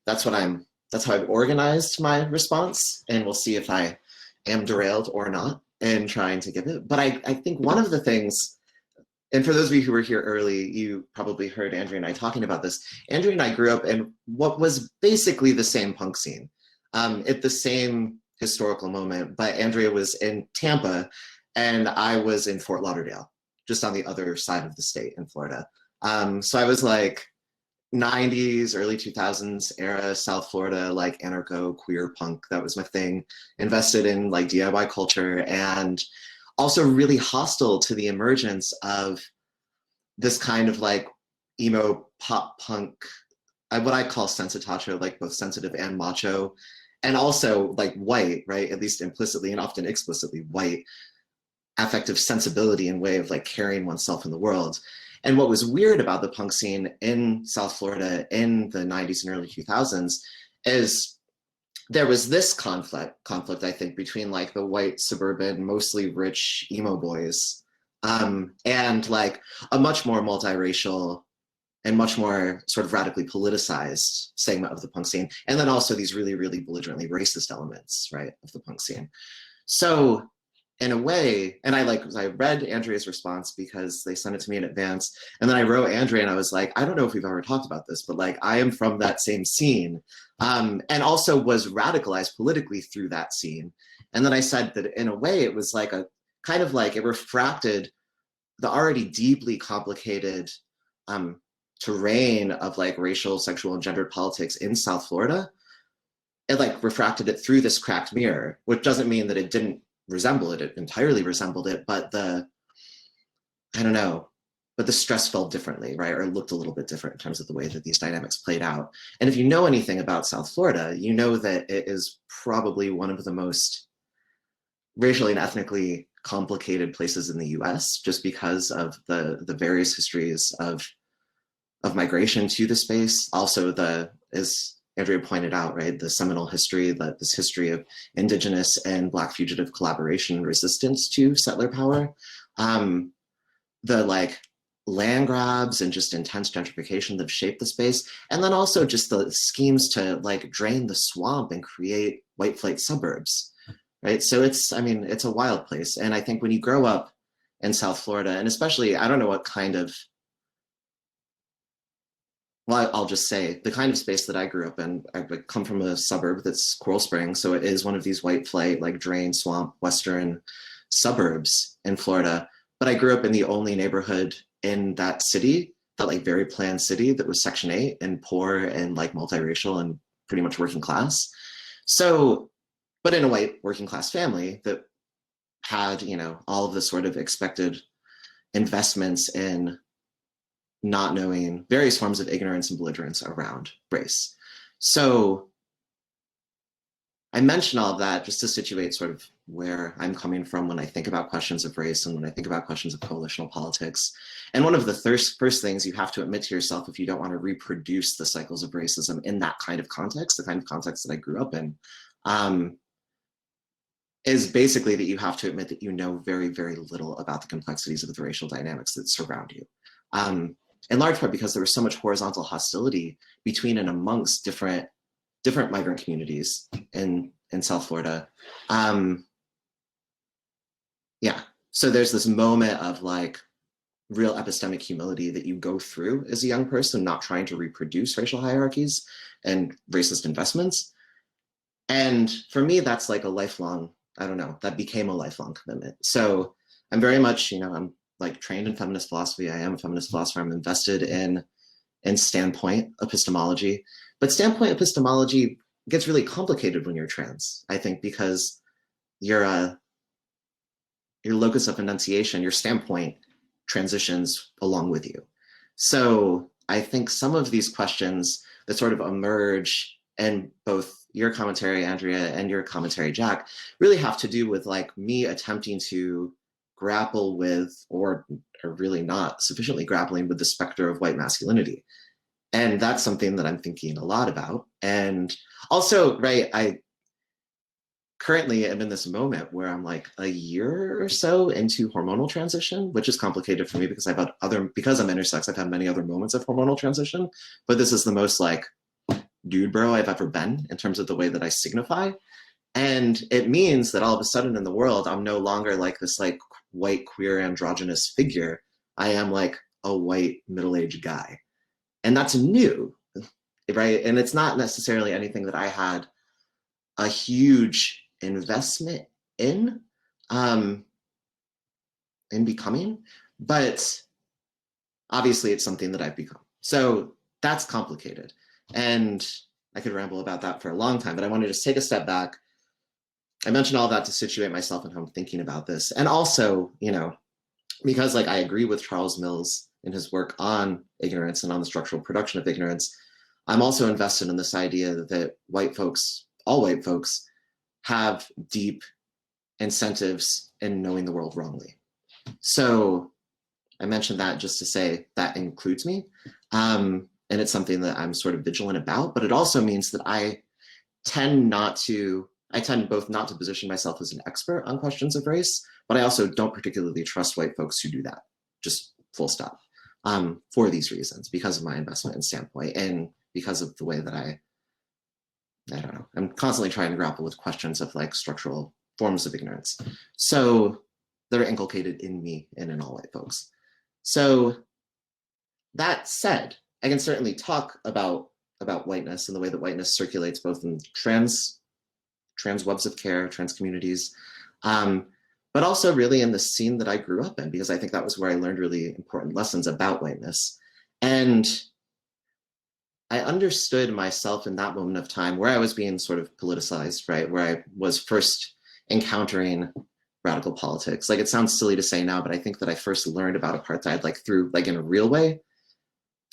that's how I've organized my response, and we'll see if I am derailed or not in trying to give it. But I think one of the things, and for those of you who were here early, you probably heard Andrea and I talking about this. Andrea and I grew up in what was basically the same punk scene at the same historical moment, but Andrea was in Tampa and I was in Fort Lauderdale, just on the other side of the state in Florida. So I was like 90s, early 2000s era, South Florida, like anarcho queer punk. That was my thing. Invested in like DIY culture, and also really hostile to the emergence of this kind of like emo pop punk, what I call sensitato, like both sensitive and macho, and also like white, right? At least implicitly and often explicitly white affective sensibility and way of like carrying oneself in the world. And what was weird about the punk scene in South Florida in the 90s and early 2000s is there was this conflict, I think, between like the white, suburban, mostly rich emo boys, and like a much more multiracial and much more sort of radically politicized segment of the punk scene. And then also these really, really belligerently racist elements, right, of the punk scene. So in a way, and I read Andrea's response because they sent it to me in advance. And then I wrote Andrea and I was like, I don't know if we've ever talked about this, but like, I am from that same scene, and also was radicalized politically through that scene. And then I said that in a way, it was like a kind of like it refracted the already deeply complicated terrain of like racial, sexual, and gendered politics in South Florida. It like refracted it through this cracked mirror, which doesn't mean that it didn't resemble it. It entirely resembled it, but the stress felt differently, right? Or looked a little bit different in terms of the way that these dynamics played out. And if you know anything about South Florida, you know that it is probably one of the most racially and ethnically complicated places in the US, just because of the various histories of migration to the space. Also as Andrea pointed out, right, the seminal history, this history of Indigenous and Black fugitive collaboration and resistance to settler power, the like land grabs and just intense gentrification that have shaped the space, and then also just the schemes to like drain the swamp and create white flight suburbs, right? So it's a wild place. And I think when you grow up in South Florida, and especially, I don't know what kind of, well, I'll just say the kind of space that I grew up in, I come from a suburb that's Coral Springs. So it is one of these white flight, like drain swamp, Western suburbs in Florida. But I grew up in the only neighborhood in that city, that like very planned city that was Section 8 and poor and like multiracial and pretty much working class. So, but in a white working class family that had, all of the sort of expected investments in not knowing various forms of ignorance and belligerence around race. So I mention all of that just to situate sort of where I'm coming from when I think about questions of race and when I think about questions of coalitional politics. And one of the first things you have to admit to yourself if you don't want to reproduce the cycles of racism in that kind of context, the kind of context that I grew up in, is basically that you have to admit that you know very, very little about the complexities of the racial dynamics that surround you. In large part because there was so much horizontal hostility between and amongst different migrant communities in South Florida. So there's this moment of like real epistemic humility that you go through as a young person, not trying to reproduce racial hierarchies and racist investments. And for me, that's like a lifelong, that became a lifelong commitment. So I'm very much, I'm like trained in feminist philosophy. I am a feminist philosopher. I'm invested in standpoint epistemology, but standpoint epistemology gets really complicated when you're trans, I think, because your locus of enunciation, your standpoint transitions along with you. So I think some of these questions that sort of emerge in both your commentary, Andrea, and your commentary, Jack, really have to do with like me attempting to grapple with, or really not sufficiently grappling with, the specter of white masculinity. And that's something that I'm thinking a lot about. And also, right, I currently am in this moment where I'm like a year or so into hormonal transition, which is complicated for me because because I'm intersex, I've had many other moments of hormonal transition, but this is the most like dude bro I've ever been in terms of the way that I signify. And it means that all of a sudden in the world, I'm no longer like this like white queer androgynous figure. I am like a white middle-aged guy. And that's new, right? And it's not necessarily anything that I had a huge investment in becoming, but obviously it's something that I've become. So that's complicated. And I could ramble about that for a long time, but I want to just take a step back. I mentioned all that to situate myself and how I'm thinking about this. And also, because like I agree with Charles Mills in his work on ignorance and on the structural production of ignorance, I'm also invested in this idea that all white folks, have deep incentives in knowing the world wrongly. So I mentioned that just to say that includes me. And it's something that I'm sort of vigilant about, but it also means that I tend both not to position myself as an expert on questions of race, but I also don't particularly trust white folks who do that, just full stop, for these reasons, because of my investment and standpoint, and because of the way that I don't know, I'm constantly trying to grapple with questions of like structural forms of ignorance. So that are inculcated in me and in all white folks. So that said, I can certainly talk about whiteness and the way that whiteness circulates both in trans webs of care, trans communities, but also really in the scene that I grew up in, because I think that was where I learned really important lessons about whiteness. And I understood myself in that moment of time where I was being sort of politicized, right? Where I was first encountering radical politics. Like, it sounds silly to say now, but I think that I first learned about apartheid like through, like in a real way,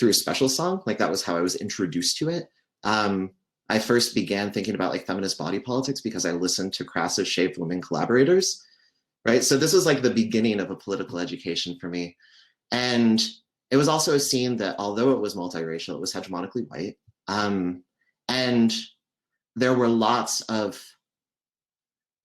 through a special song. Like, that was how I was introduced to it. I first began thinking about like feminist body politics because I listened to Crass's Shaved Women Collaborators, right? So this was like the beginning of a political education for me. And it was also a scene that, although it was multiracial, it was hegemonically white. And there were lots of,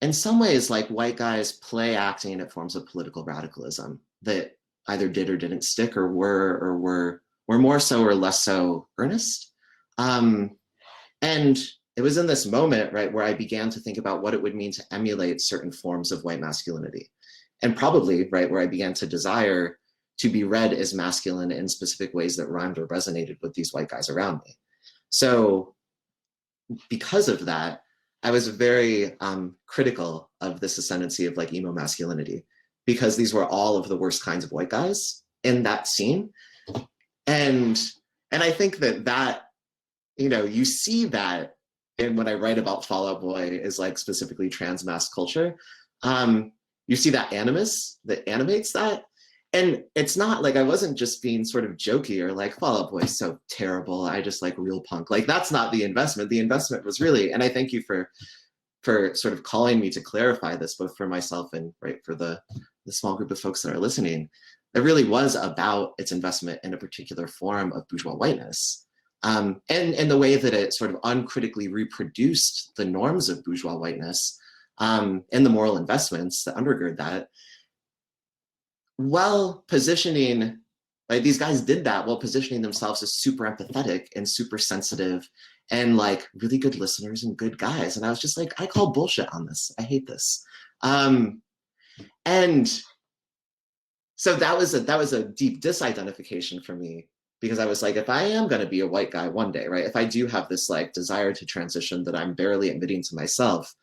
in some ways, like white guys play acting at forms of political radicalism that either did or didn't stick, or were more so or less so earnest. And it was in this moment, right, where I began to think about what it would mean to emulate certain forms of white masculinity. And probably, right, where I began to desire to be read as masculine in specific ways that rhymed or resonated with these white guys around me. So because of that, I was very critical of this ascendancy of like emo masculinity, because these were all of the worst kinds of white guys in that scene. And I think that, you know, you see that in when I write about Fall Out Boy is like specifically trans mass culture. You see that animus that animates that. And it's not like I wasn't just being sort of jokey or like Fall Out Boy is so terrible, I just like real punk. Like, that's not the investment. The investment was really, and I thank you for sort of calling me to clarify this, both for myself and right for the small group of folks that are listening. It really was about its investment in a particular form of bourgeois whiteness. And the way that it sort of uncritically reproduced the norms of bourgeois whiteness and the moral investments that undergird that, while positioning, like these guys did that while positioning themselves as super empathetic and super sensitive and like really good listeners and good guys. And I was just like, I call bullshit on this. I hate this. And so that was a deep disidentification for me, because I was like, if I am going to be a white guy one day, right, if I do have this like desire to transition that I'm barely admitting to myself,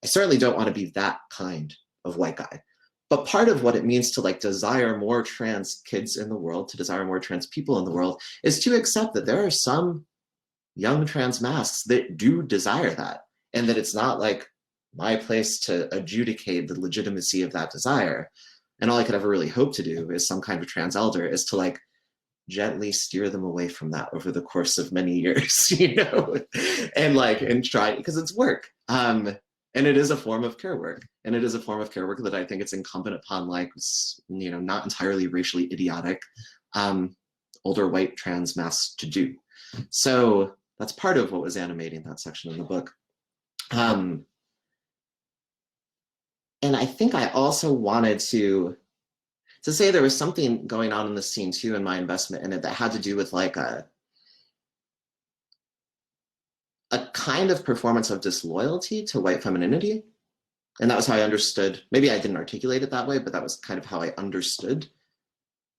I certainly don't want to be that kind of white guy. But part of what it means to like desire more trans kids in the world, to desire more trans people in the world, is to accept that there are some young trans masks that do desire that, and that it's not like my place to adjudicate the legitimacy of that desire. And all I could ever really hope to do as some kind of trans elder is to like gently steer them away from that over the course of many years, you know, and try, because it's work. And it is a form of care work. And it is a form of care work that I think it's incumbent upon, like, you know, not entirely racially idiotic older white trans masks to do. So that's part of what was animating that section in the book. And I think I also wanted to say there was something going on in the scene too, in my investment in it, that had to do with like a kind of performance of disloyalty to white femininity. And that was how I understood, maybe I didn't articulate it that way, but that was kind of how I understood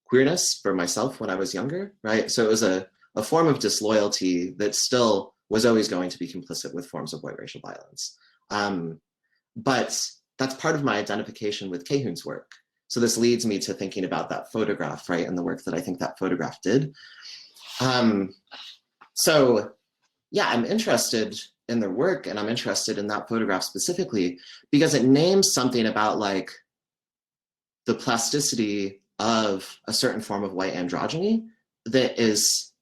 queerness for myself when I was younger, right? So it was a form of disloyalty that still was always going to be complicit with forms of white racial violence. But that's part of my identification with Cahun's work. So this leads me to thinking about that photograph, right? And the work that I think that photograph did. So yeah, I'm interested in their work, and I'm interested in that photograph specifically because it names something about like the plasticity of a certain form of white androgyny that is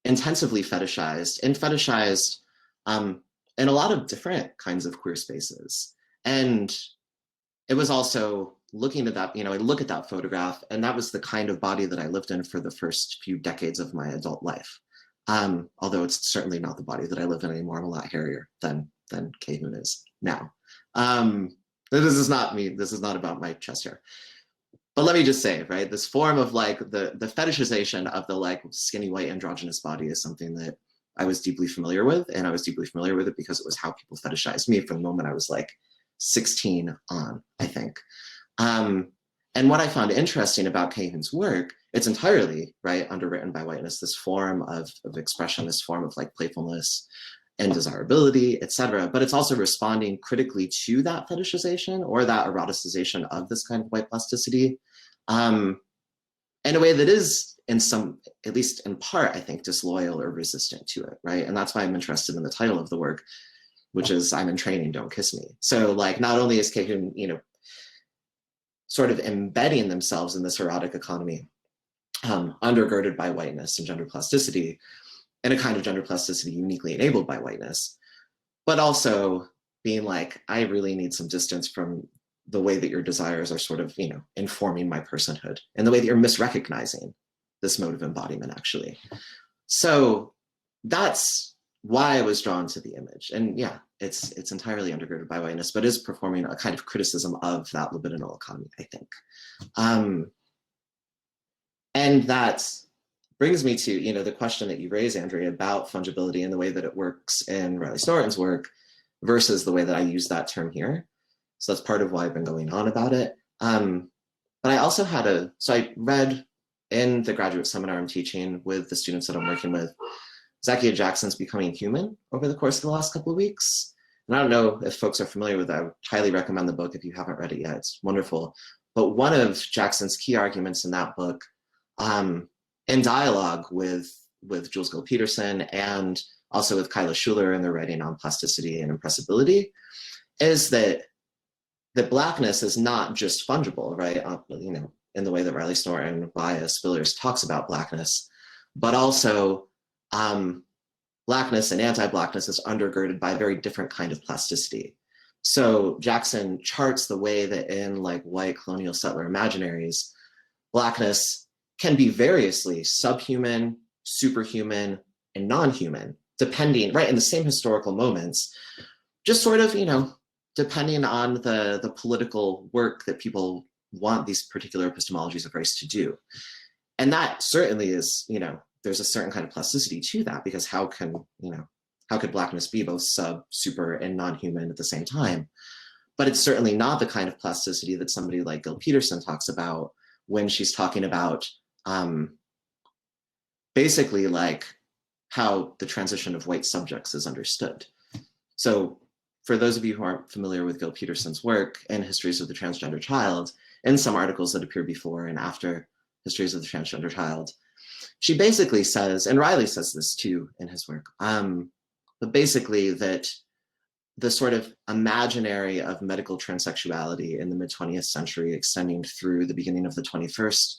intensively fetishized in a lot of different kinds of queer spaces. And it was also looking at that, I look at that photograph, and that was the kind of body that I lived in for the first few decades of my adult life. Although it's certainly not the body that I live in anymore. I'm a lot hairier than Kei-Hoon is now. This is not me. This is not about my chest hair. But let me just say, right, this form of like the fetishization of the like skinny white androgynous body is something that I was deeply familiar with, and I was deeply familiar with it because it was how people fetishized me from the moment I was like 16 on, I think. And what I found interesting about Kei-Hoon's work, it's entirely, right, underwritten by whiteness, this form of expression, this form of like playfulness and desirability, etc. But it's also responding critically to that fetishization or that eroticization of this kind of white plasticity in a way that is, in some, at least in part, I think, disloyal or resistant to it, right? And that's why I'm interested in the title of the work, which is I'm in training, don't kiss me. So like, not only is Kei-Hoon, sort of embedding themselves in this erotic economy, undergirded by whiteness and gender plasticity, and a kind of gender plasticity uniquely enabled by whiteness, but also being like, I really need some distance from the way that your desires are sort of, informing my personhood, and the way that you're misrecognizing this mode of embodiment, actually. So that's why I was drawn to the image. And yeah, it's entirely undergirded by whiteness, but is performing a kind of criticism of that libidinal economy, I think. And that brings me to, the question that you raised, Andrea, about fungibility and the way that it works in Riley Snorton's work versus the way that I use that term here. So that's part of why I've been going on about it. But I also had so I read in the graduate seminar I'm teaching with the students that I'm working with, Zakiya Jackson's Becoming Human over the course of the last couple of weeks. And I don't know if folks are familiar with it. I would highly recommend the book if you haven't read it yet. It's wonderful. But one of Jackson's key arguments in that book, in dialogue with Jules Gill-Peterson and also with Kyla Schuler in their writing on plasticity and impressibility, is that Blackness is not just fungible, right? In the way that Riley Snorton via Spillers talks about Blackness, but also Blackness and anti-Blackness is undergirded by a very different kind of plasticity. So Jackson charts the way that in like white colonial settler imaginaries, Blackness can be variously subhuman, superhuman, and non-human, depending, right, in the same historical moments, just sort of, depending on the political work that people want these particular epistemologies of race to do. And that certainly is, there's a certain kind of plasticity to that, because how could Blackness be both sub, super, and non-human at the same time? But it's certainly not the kind of plasticity that somebody like Gill-Peterson talks about when she's talking about basically like how the transition of white subjects is understood. So for those of you who aren't familiar with Gill-Peterson's work and Histories of the Transgender Child, in some articles that appear before and after Histories of the Transgender Child, she basically says, and Riley says this too in his work, but basically that the sort of imaginary of medical transsexuality in the mid-20th century extending through the beginning of the 21st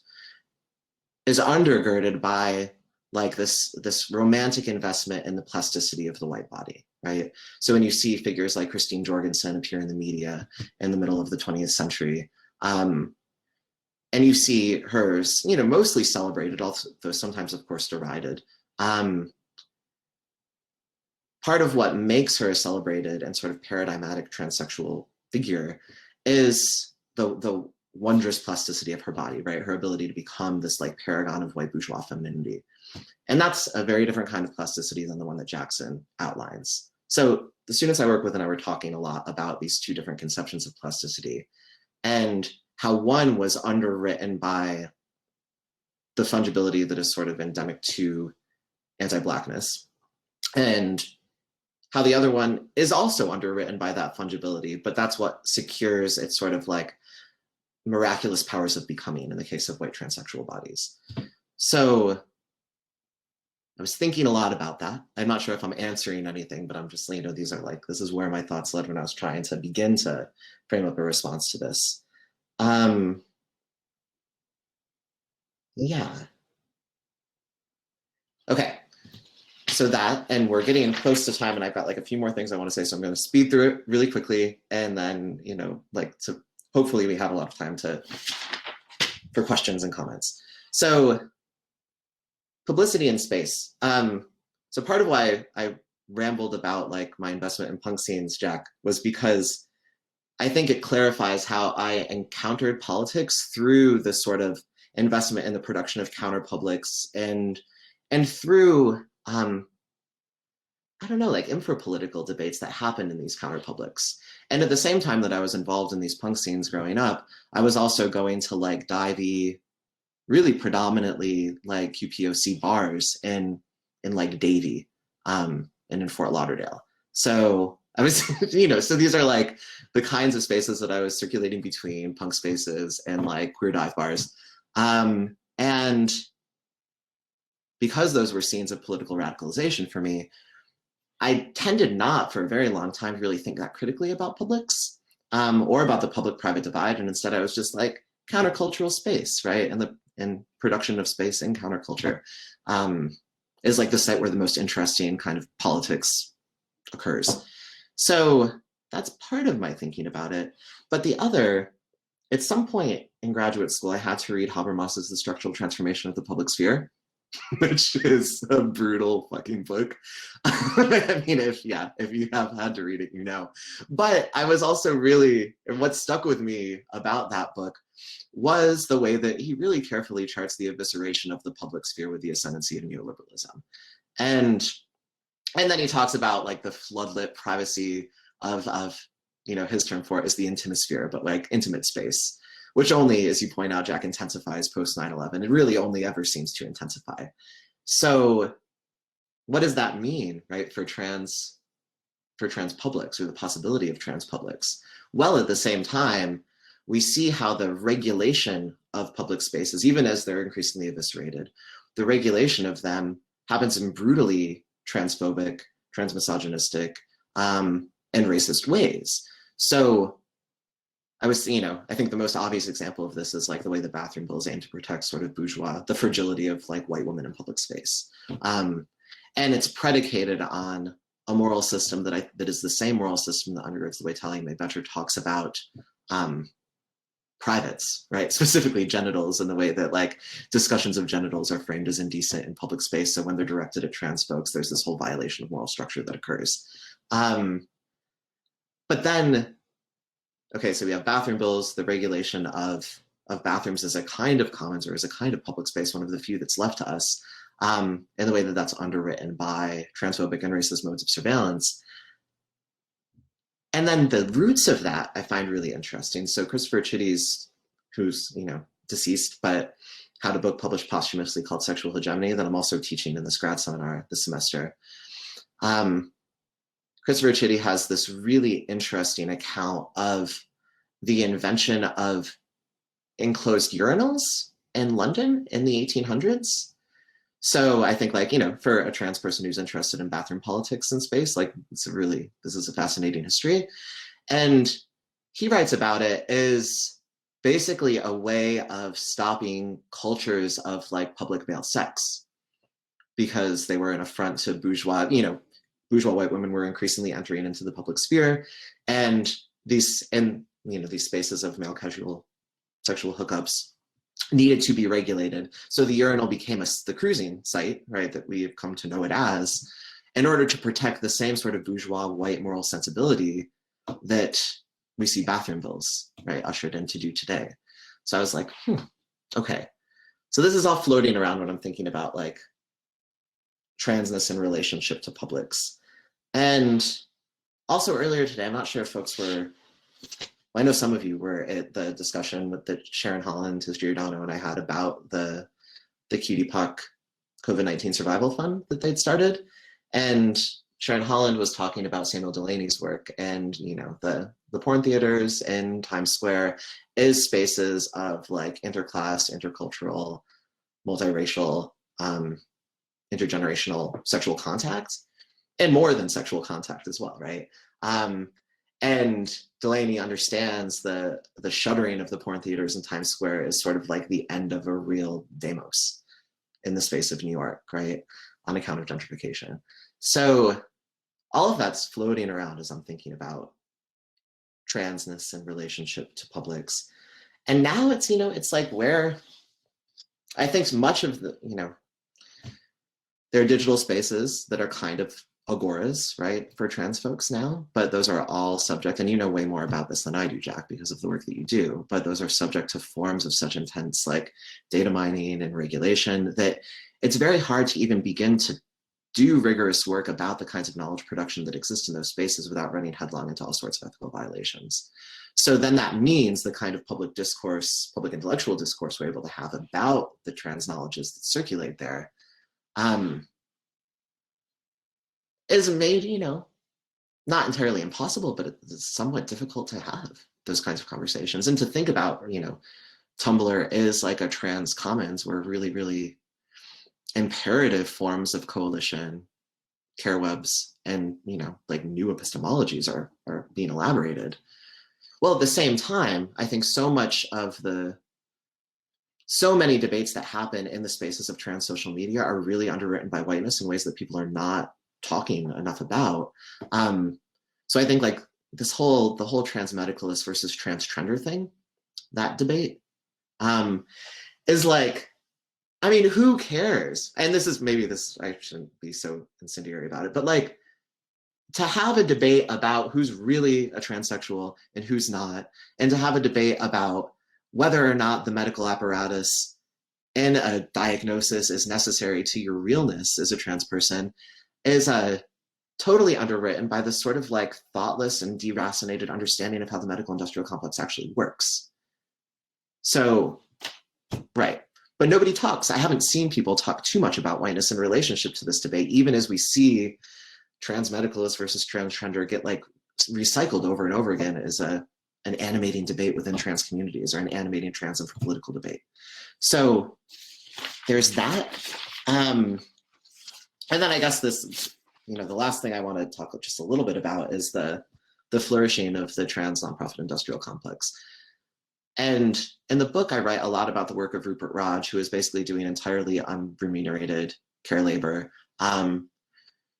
is undergirded by like this romantic investment in the plasticity of the white body, right? So when you see figures like Christine Jorgensen appear in the media in the middle of the 20th century, and you see hers, mostly celebrated, although sometimes, of course, derided. Part of what makes her a celebrated and sort of paradigmatic transsexual figure is the wondrous plasticity of her body, right? Her ability to become this like paragon of white bourgeois femininity. And that's a very different kind of plasticity than the one that Jackson outlines. So the students I work with and I were talking a lot about these two different conceptions of plasticity and how one was underwritten by the fungibility that is sort of endemic to anti-Blackness, and how the other one is also underwritten by that fungibility, but that's what secures its sort of like miraculous powers of becoming in the case of white transsexual bodies. So I was thinking a lot about that. I'm not sure if I'm answering anything, but I'm just, these are like, this is where my thoughts led when I was trying to begin to frame up a response to this. Yeah. Okay. So that, and we're getting close to time and I've got like a few more things I want to say. So I'm going to speed through it really quickly and then, like to hopefully we have a lot of time for questions and comments. So publicity in space. So part of why I rambled about like my investment in punk scenes, Jack, was because I think it clarifies how I encountered politics through this sort of investment in the production of counterpublics and through I don't know, like infra-political debates that happened in these counterpublics. And at the same time that I was involved in these punk scenes growing up, I was also going to like divey, really predominantly like QPOC bars in like Davie and in Fort Lauderdale. So I was, so these are like the kinds of spaces that I was circulating between punk spaces and like queer dive bars. And because those were scenes of political radicalization for me, I tended not for a very long time to really think that critically about publics or about the public-private divide. And instead I was just like countercultural space, right? And production of space in counterculture is like the site where the most interesting kind of politics occurs. So that's part of my thinking about it. But the other, at some point in graduate school, I had to read Habermas's The Structural Transformation of the Public Sphere, which is a brutal fucking book. I mean, if you have had to read it, you know. But I was also really, and what stuck with me about that book was the way that he really carefully charts the evisceration of the public sphere with the ascendancy of neoliberalism. And then he talks about like the floodlit privacy of his term for it is the intimasphere, but like intimate space, which only, as you point out, Jack, intensifies post 9/11. It really only ever seems to intensify. So what does that mean, right, for trans publics, or the possibility of trans publics? Well, at the same time, we see how the regulation of public spaces, even as they're increasingly eviscerated, the regulation of them happens in brutally transphobic, transmisogynistic, and racist ways. So I think the most obvious example of this is like the way the bathroom bills aim to protect sort of the fragility of like white women in public space. And it's predicated on a moral system that is the same moral system that undergirds the way Talia May Betcher talks about privates, right? Specifically genitals, and the way that like discussions of genitals are framed as indecent in public space. So when they're directed at trans folks, there's this whole violation of moral structure that occurs. But then, okay, so we have bathroom bills, the regulation of bathrooms as a kind of commons or as a kind of public space, one of the few that's left to us, in the way that that's underwritten by transphobic and racist modes of surveillance. And then the roots of that I find really interesting. So Christopher Chitty's, who's deceased, but had a book published posthumously called Sexual Hegemony that I'm also teaching in this grad seminar this semester. Christopher Chitty has this really interesting account of the invention of enclosed urinals in London in the 1800s. So I think for a trans person who's interested in bathroom politics in space, this is a fascinating history. And he writes about it as basically a way of stopping cultures of public male sex, because they were an affront to bourgeois white women were increasingly entering into the public sphere, and these spaces of male casual sexual hookups needed to be regulated. So the urinal became the cruising site, right, that we have come to know it as, in order to protect the same sort of bourgeois white moral sensibility that we see bathroom bills, right, ushered in to do today. So I was like, okay. So this is all floating around when I'm thinking about transness in relationship to publics. And also earlier today, I'm not sure if folks were, I know some of you were at the discussion that Sharon Holland, Giordano, and I had about the Cutie Puck COVID-19 Survival Fund that they'd started. And Sharon Holland was talking about Samuel Delaney's work, and the porn theaters in Times Square is spaces of interclass, intercultural, multiracial, intergenerational sexual contact, and more than sexual contact as well, right? And Delaney understands the shuttering of the porn theaters in Times Square is sort of the end of a real demos in the space of New York, right? On account of gentrification. So all of that's floating around as I'm thinking about transness in relationship to publics. And now it's, you know, it's like where I think much of the, you know, there are digital spaces that are kind of agoras, right, for trans folks now, but those are all subject, and you know way more about this than I do, Jack, because of the work that you do, but those are subject to forms of such intense like data mining and regulation that it's very hard to even begin to do rigorous work about the kinds of knowledge production that exist in those spaces without running headlong into all sorts of ethical violations. So then that means the kind of public discourse, public intellectual discourse we're able to have about the trans knowledges that circulate there is made, you know, not entirely impossible, but it's somewhat difficult to have those kinds of conversations and to think about, you know, Tumblr is like a trans commons where really, really imperative forms of coalition, care webs, and, you know, like new epistemologies are being elaborated. Well, at the same time, I think so many debates that happen in the spaces of trans social media are really underwritten by whiteness in ways that people are not talking enough about. So I think like the whole trans medicalist versus trans trender thing, that debate is like, I mean, who cares? And I shouldn't be so incendiary about it, but like to have a debate about who's really a transsexual and who's not, and to have a debate about whether or not the medical apparatus in a diagnosis is necessary to your realness as a trans person is totally underwritten by this sort of like thoughtless and deracinated understanding of how the medical industrial complex actually works. So, right. But nobody talks. I haven't seen people talk too much about whiteness in relationship to this debate, even as we see trans medicalists versus trans trender get like recycled over and over again as an animating debate within trans communities or an animating trans and political debate. So there's that. And then I guess this, you know, the last thing I want to talk just a little bit about is the flourishing of the trans nonprofit industrial complex. And in the book, I write a lot about the work of Rupert Raj, who is basically doing entirely unremunerated care labor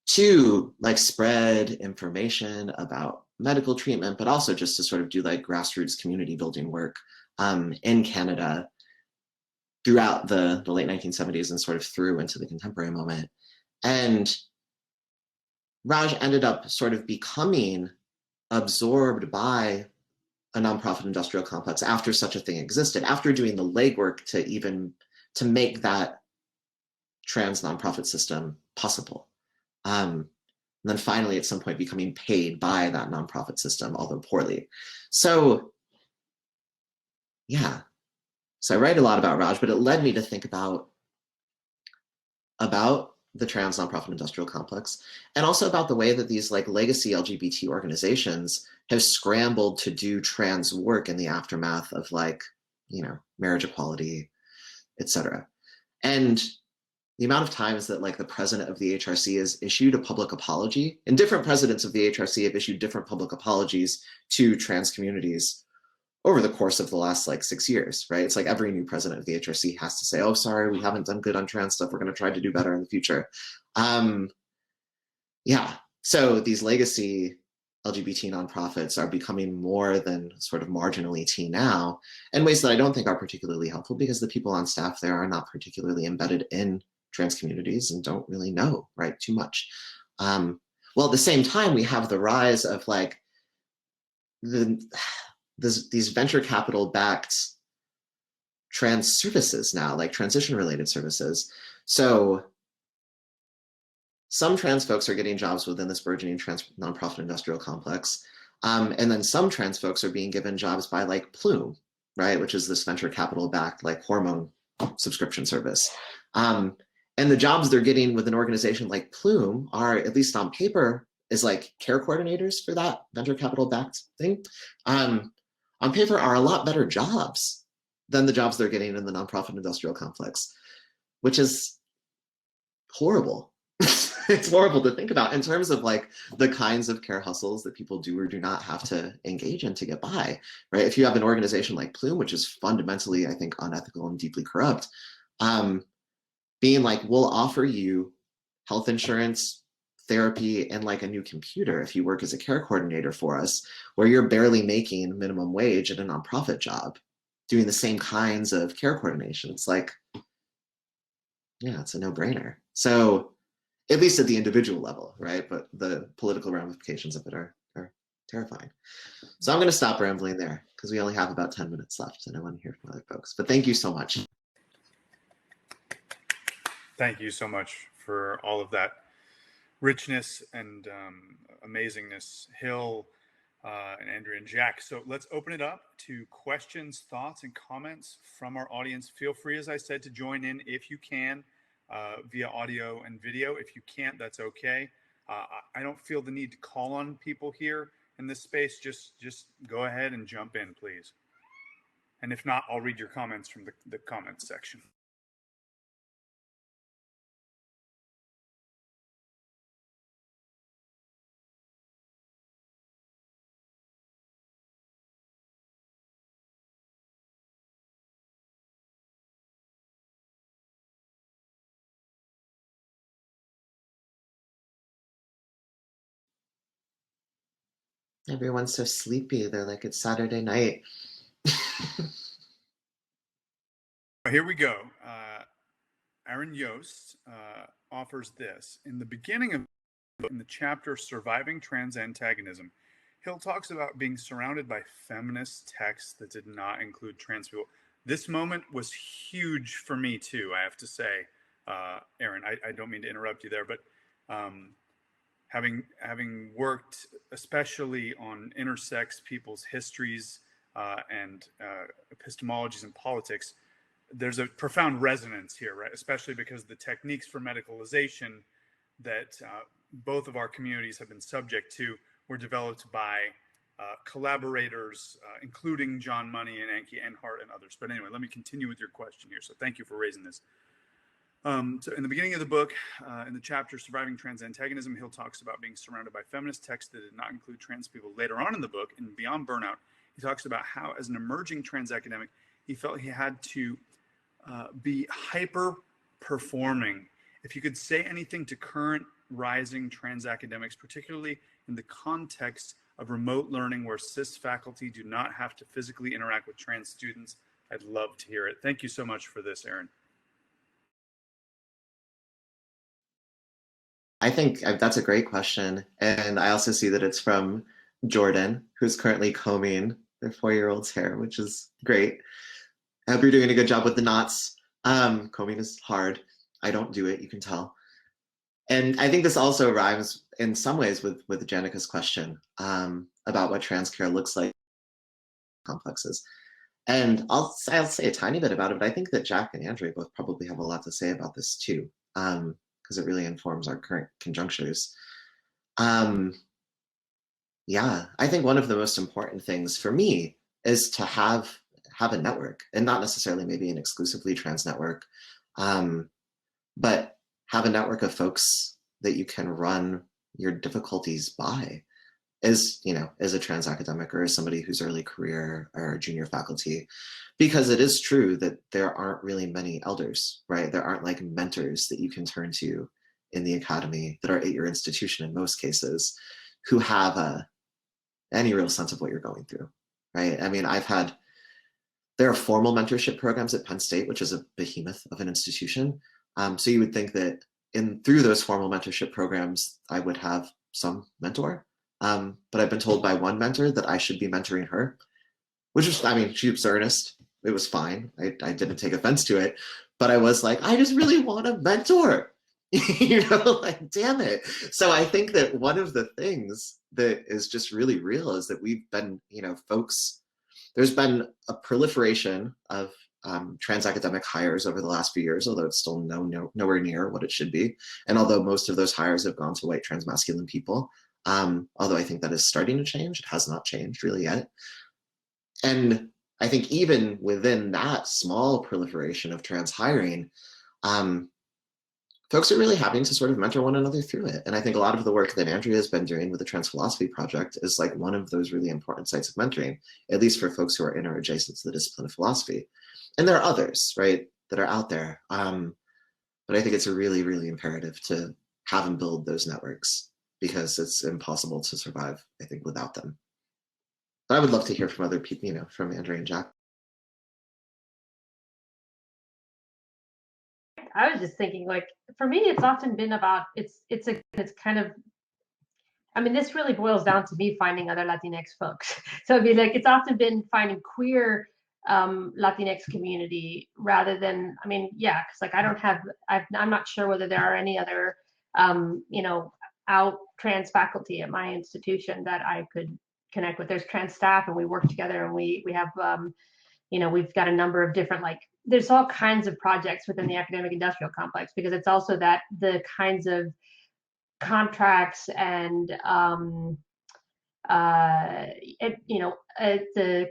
to like spread information about medical treatment, but also just to sort of do like grassroots community building work in Canada throughout the late 1970s and sort of through into the contemporary moment. And Raj ended up sort of becoming absorbed by a nonprofit industrial complex after such a thing existed, after doing the legwork to make that trans nonprofit system possible. And then finally, at some point, becoming paid by that nonprofit system, although poorly. So, yeah. So I write a lot about Raj, but it led me to think about the trans nonprofit industrial complex, and also about the way that these like legacy LGBT organizations have scrambled to do trans work in the aftermath of like, you know, marriage equality, etc. And the amount of times that like the president of the HRC has issued a public apology, and different presidents of the HRC have issued different public apologies to trans communities over the course of the last like 6 years, right? It's like every new president of the HRC has to say, oh, sorry, we haven't done good on trans stuff. We're going to try to do better in the future. Yeah, so these legacy LGBT nonprofits are becoming more than sort of marginally teen now in ways that I don't think are particularly helpful, because the people on staff there are not particularly embedded in trans communities and don't really know, right, too much. Well, at the same time, we have the rise of like these venture capital backed trans services now, like transition related services. So some trans folks are getting jobs within this burgeoning trans nonprofit industrial complex. And then some trans folks are being given jobs by like Plume, right? Which is this venture capital backed like hormone subscription service. And the jobs they're getting with an organization like Plume are, at least on paper, is like care coordinators for that venture capital backed thing. On paper are a lot better jobs than the jobs they're getting in the nonprofit industrial complex, which is horrible. It's horrible to think about in terms of like the kinds of care hustles that people do or do not have to engage in to get by, right? If you have an organization like Plume, which is fundamentally, I think, unethical and deeply corrupt, being like, we'll offer you health insurance therapy and like a new computer if you work as a care coordinator for us, where you're barely making minimum wage at a nonprofit job, doing the same kinds of care coordination. It's like, yeah, it's a no-brainer. So at least at the individual level, right? But the political ramifications of it are terrifying. So I'm going to stop rambling there because we only have about 10 minutes left and I want to hear from other folks. But thank you so much. Thank you so much for all of that richness and amazingness, Hill and Andrea and Jack. So let's open it up to questions, thoughts, and comments from our audience. Feel free, as I said, to join in if you can via audio and video. If you can't, that's okay. I don't feel the need to call on people here in this space. Just go ahead and jump in, please. And if not, I'll read your comments from the comments section. Everyone's so sleepy. They're like, it's Saturday night. Here we go. Aaron Yost offers this. In the beginning of in the chapter Surviving Trans Antagonism, Hill talks about being surrounded by feminist texts that did not include trans people. This moment was huge for me too, I have to say. Aaron, I don't mean to interrupt you there, but having worked especially on intersex people's histories and epistemologies and politics, there's a profound resonance here, right? Especially because the techniques for medicalization that both of our communities have been subject to were developed by collaborators, including John Money and Anki Enhart and others. But anyway, let me continue with your question here. So thank you for raising this. So in the beginning of the book, in the chapter Surviving Trans Antagonism, Hill talks about being surrounded by feminist texts that did not include trans people. Later on in the book, in Beyond Burnout, he talks about how, as an emerging trans academic, he felt he had to be hyper-performing. If you could say anything to current rising trans academics, particularly in the context of remote learning where cis faculty do not have to physically interact with trans students, I'd love to hear it. Thank you so much for this, Aaron. I think that's a great question. And I also see that it's from Jordan, who's currently combing their 4-year-old's hair, which is great. I hope you're doing a good job with the knots. Combing is hard. I don't do it, you can tell. And I think this also rhymes in some ways with Jenica's question about what trans care looks like complexes. And I'll say a tiny bit about it, but I think that Jack and Andrea both probably have a lot to say about this too, because it really informs our current conjunctures. Yeah, I think one of the most important things for me is to have a network, and not necessarily maybe an exclusively trans network, but have a network of folks that you can run your difficulties by as, you know, as a trans academic or as somebody who's early career or junior faculty, because it is true that there aren't really many elders, right? There aren't like mentors that you can turn to in the academy that are at your institution in most cases who have any real sense of what you're going through, right? I mean, there are formal mentorship programs at Penn State, which is a behemoth of an institution. So you would think that through those formal mentorship programs, I would have some mentor. But I've been told by one mentor that I should be mentoring her, which was, I mean, she was earnest. It was fine. I didn't take offense to it, but I was like, I just really want a mentor, you know, like, damn it. So I think that one of the things that is just really real is that we've been, you know, there's been a proliferation of trans academic hires over the last few years, although it's still nowhere near what it should be. And although most of those hires have gone to white trans masculine people, although I think that is starting to change, it has not changed really yet. And I think even within that small proliferation of trans hiring, folks are really having to sort of mentor one another through it. And I think a lot of the work that Andrea has been doing with the Trans Philosophy Project is like one of those really important sites of mentoring, at least for folks who are in or adjacent to the discipline of philosophy. And there are others, right, that are out there. But I think it's really, really imperative to have and build those networks, because it's impossible to survive, I think, without them. But I would love to hear from other people, you know, from Andrea and Jack. I was just thinking, like, for me, it's often been about, it's kind of, I mean, this really boils down to me finding other Latinx folks. So it'd be like, it's often been finding queer Latinx community rather than, I mean, yeah, because like I don't have, I'm not sure whether there are any other, you know, out trans faculty at my institution that I could connect with. There's trans staff and we work together, and we have, you know, we've got a number of different, like, there's all kinds of projects within the academic industrial complex, because it's also that the kinds of contracts and you know, the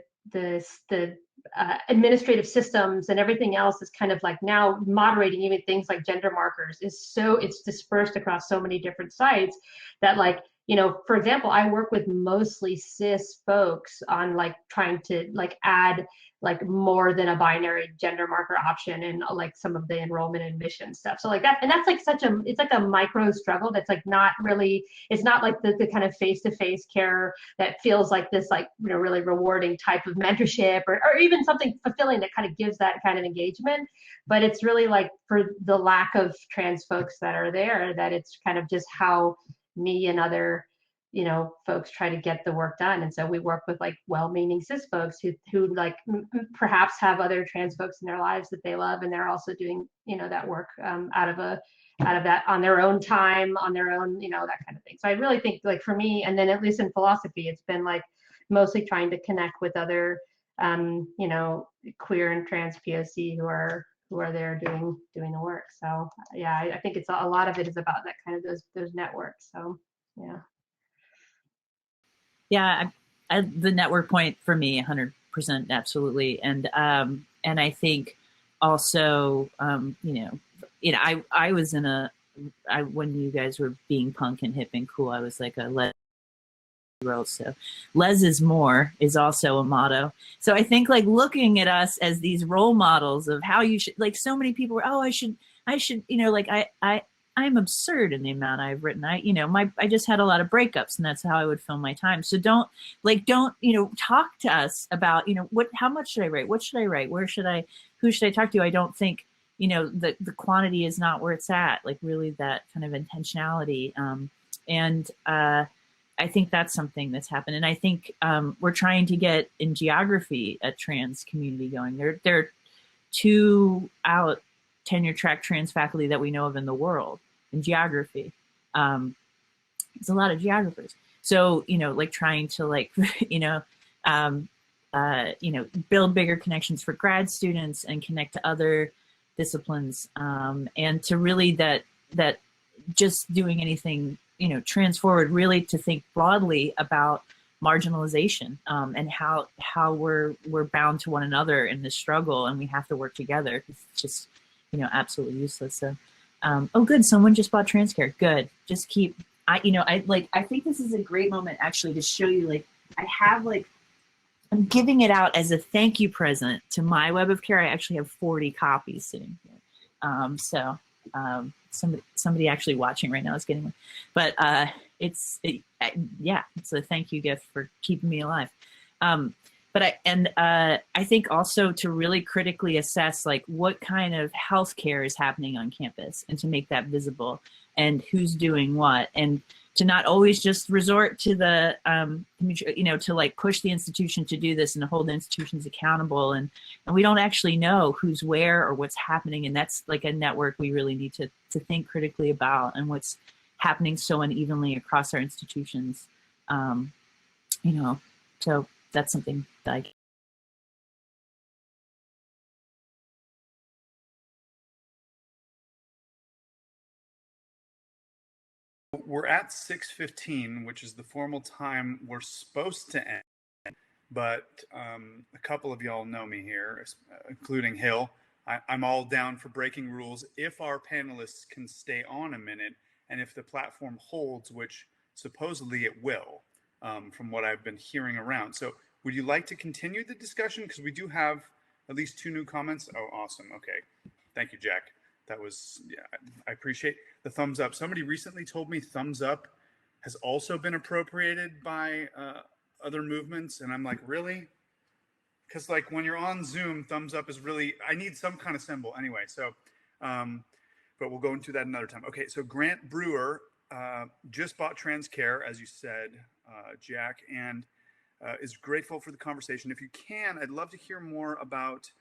administrative systems and everything else is kind of like now moderating even things like gender markers is so, it's dispersed across so many different sites that, like, you know, for example, I work with mostly cis folks on like trying to like add like more than a binary gender marker option in like some of the enrollment and admission stuff. So like that, and that's like such a, it's like a micro struggle that's like not really, it's not like the kind of face-to-face care that feels like this, like, you know, really rewarding type of mentorship or even something fulfilling that kind of gives that kind of engagement. But it's really like for the lack of trans folks that are there, that it's kind of just how me and other, you know, folks try to get the work done. And so we work with like well-meaning cis folks who like perhaps have other trans folks in their lives that they love, and they're also doing, you know, that work out of that on their own time, on their own, you know, that kind of thing. So I really think, like, for me, and then at least in philosophy, it's been like mostly trying to connect with other you know, queer and trans POC who are there doing the work. So yeah, I think it's a lot of it is about that kind of those networks. So yeah. Yeah, the network point for me, 100% absolutely, and I think also, you know, I was in when you guys were being punk and hip and cool, I was like a so less is more is also a motto. So I think like looking at us as these role models of how you should, like so many people were, oh, I should, you know, like I'm absurd in the amount I've written. I just had a lot of breakups, and that's how I would fill my time. So don't, you know, talk to us about, you know, how much should I write? What should I write? Who should I talk to? I don't think, you know, the quantity is not where it's at, like really that kind of intentionality. I think that's something that's happened. And I think we're trying to get in geography a trans community going. There are 2 out tenure track trans faculty that we know of in the world in geography. There's a lot of geographers. So, you know, like trying to like, you know, build bigger connections for grad students and connect to other disciplines, and to really that just doing anything, you know, trans forward, really to think broadly about marginalization, and how we're bound to one another in this struggle, and we have to work together. It's just, you know, absolutely useless. So, oh, good, someone just bought Transcare. Good, just keep. I think this is a great moment actually to show you, like, I have like, I'm giving it out as a thank you present to my Web of Care. I actually have 40 copies sitting here. Somebody actually watching right now is getting one, but it's a thank you gift for keeping me alive. But I think also to really critically assess like what kind of healthcare is happening on campus, and to make that visible, and who's doing what, and to not always just resort to the, you know, to like push the institution to do this and to hold the institutions accountable. And we don't actually know who's where or what's happening. And that's like a network we really need to think critically about, and what's happening so unevenly across our institutions. You know, so that's something that I We're at 6:15, which is the formal time we're supposed to end. But a couple of y'all know me here, including Hill. I'm all down for breaking rules if our panelists can stay on a minute, and if the platform holds, which supposedly it will, from what I've been hearing around. So would you like to continue the discussion? Because we do have at least 2 new comments. Oh, awesome. Okay. Thank you, Jack. That was, yeah, I appreciate the thumbs up. Somebody recently told me thumbs up has also been appropriated by other movements. And I'm like, really? Because like when you're on Zoom, thumbs up is really, I need some kind of symbol anyway. So, but we'll go into that another time. Okay, so Grant Brewer just bought TransCare, as you said, Jack, and is grateful for the conversation. If you can, I'd love to hear more about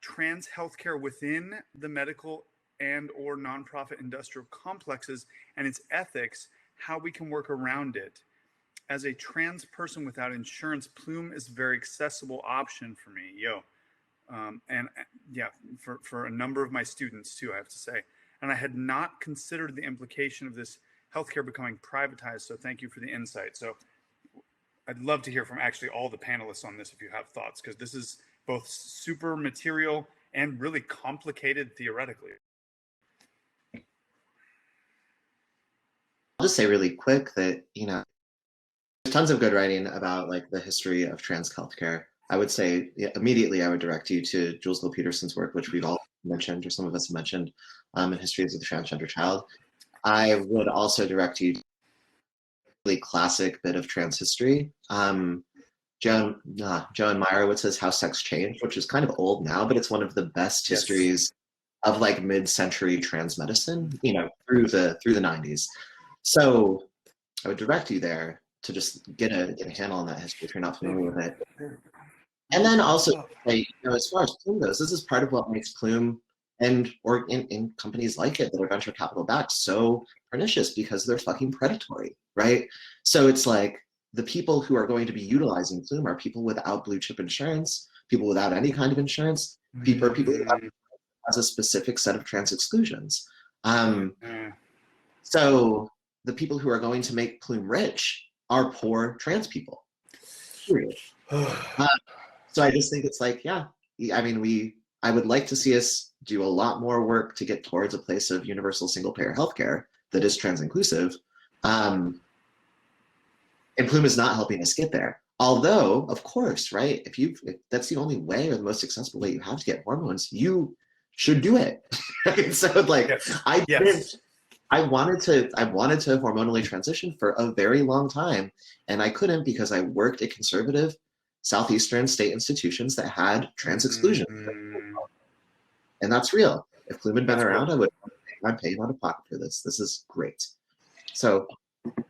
trans healthcare within the medical and or nonprofit industrial complexes and its ethics, how we can work around it. As a trans person without insurance, Plume is a very accessible option for me. And yeah, for a number of my students too, I have to say. And I had not considered the implication of this healthcare becoming privatized. So thank you for the insight. So I'd love to hear from actually all the panelists on this if you have thoughts, because this is both super material and really complicated theoretically. I'll just say really quick that, you know, there's tons of good writing about like the history of trans healthcare. I would say immediately I would direct you to Jules Hill Peterson's work, which we've all mentioned, or some of us have mentioned, in Histories of the Transgender Child. I would also direct you to a really classic bit of trans history. Joan Meyerowitz's How Sex Changed, which is kind of old now, but it's one of the best histories of like mid-century trans medicine, you know, through the 90s. So I would direct you there to just get a handle on that history if you're not familiar with it. And then also, like, you know, as far as Plume goes, this is part of what makes Plume and or in companies like it that are venture capital backed so pernicious, because they're fucking predatory, right? So it's like the people who are going to be utilizing Plume are people without blue chip insurance, people without any kind of insurance, people who has a specific set of trans exclusions. So the people who are going to make Plume rich are poor trans people. Period. So I just think it's like, yeah, I mean, I would like to see us do a lot more work to get towards a place of universal single payer healthcare that is trans inclusive. And Plume is not helping us get there. Although, of course, right, if that's the only way or the most accessible way you have to get hormones, you should do it. So like, I wanted to hormonally transition for a very long time, and I couldn't because I worked at conservative Southeastern state institutions that had trans exclusion. And that's real. If Plume had been around, I'm paying out of pocket for this. This is great. So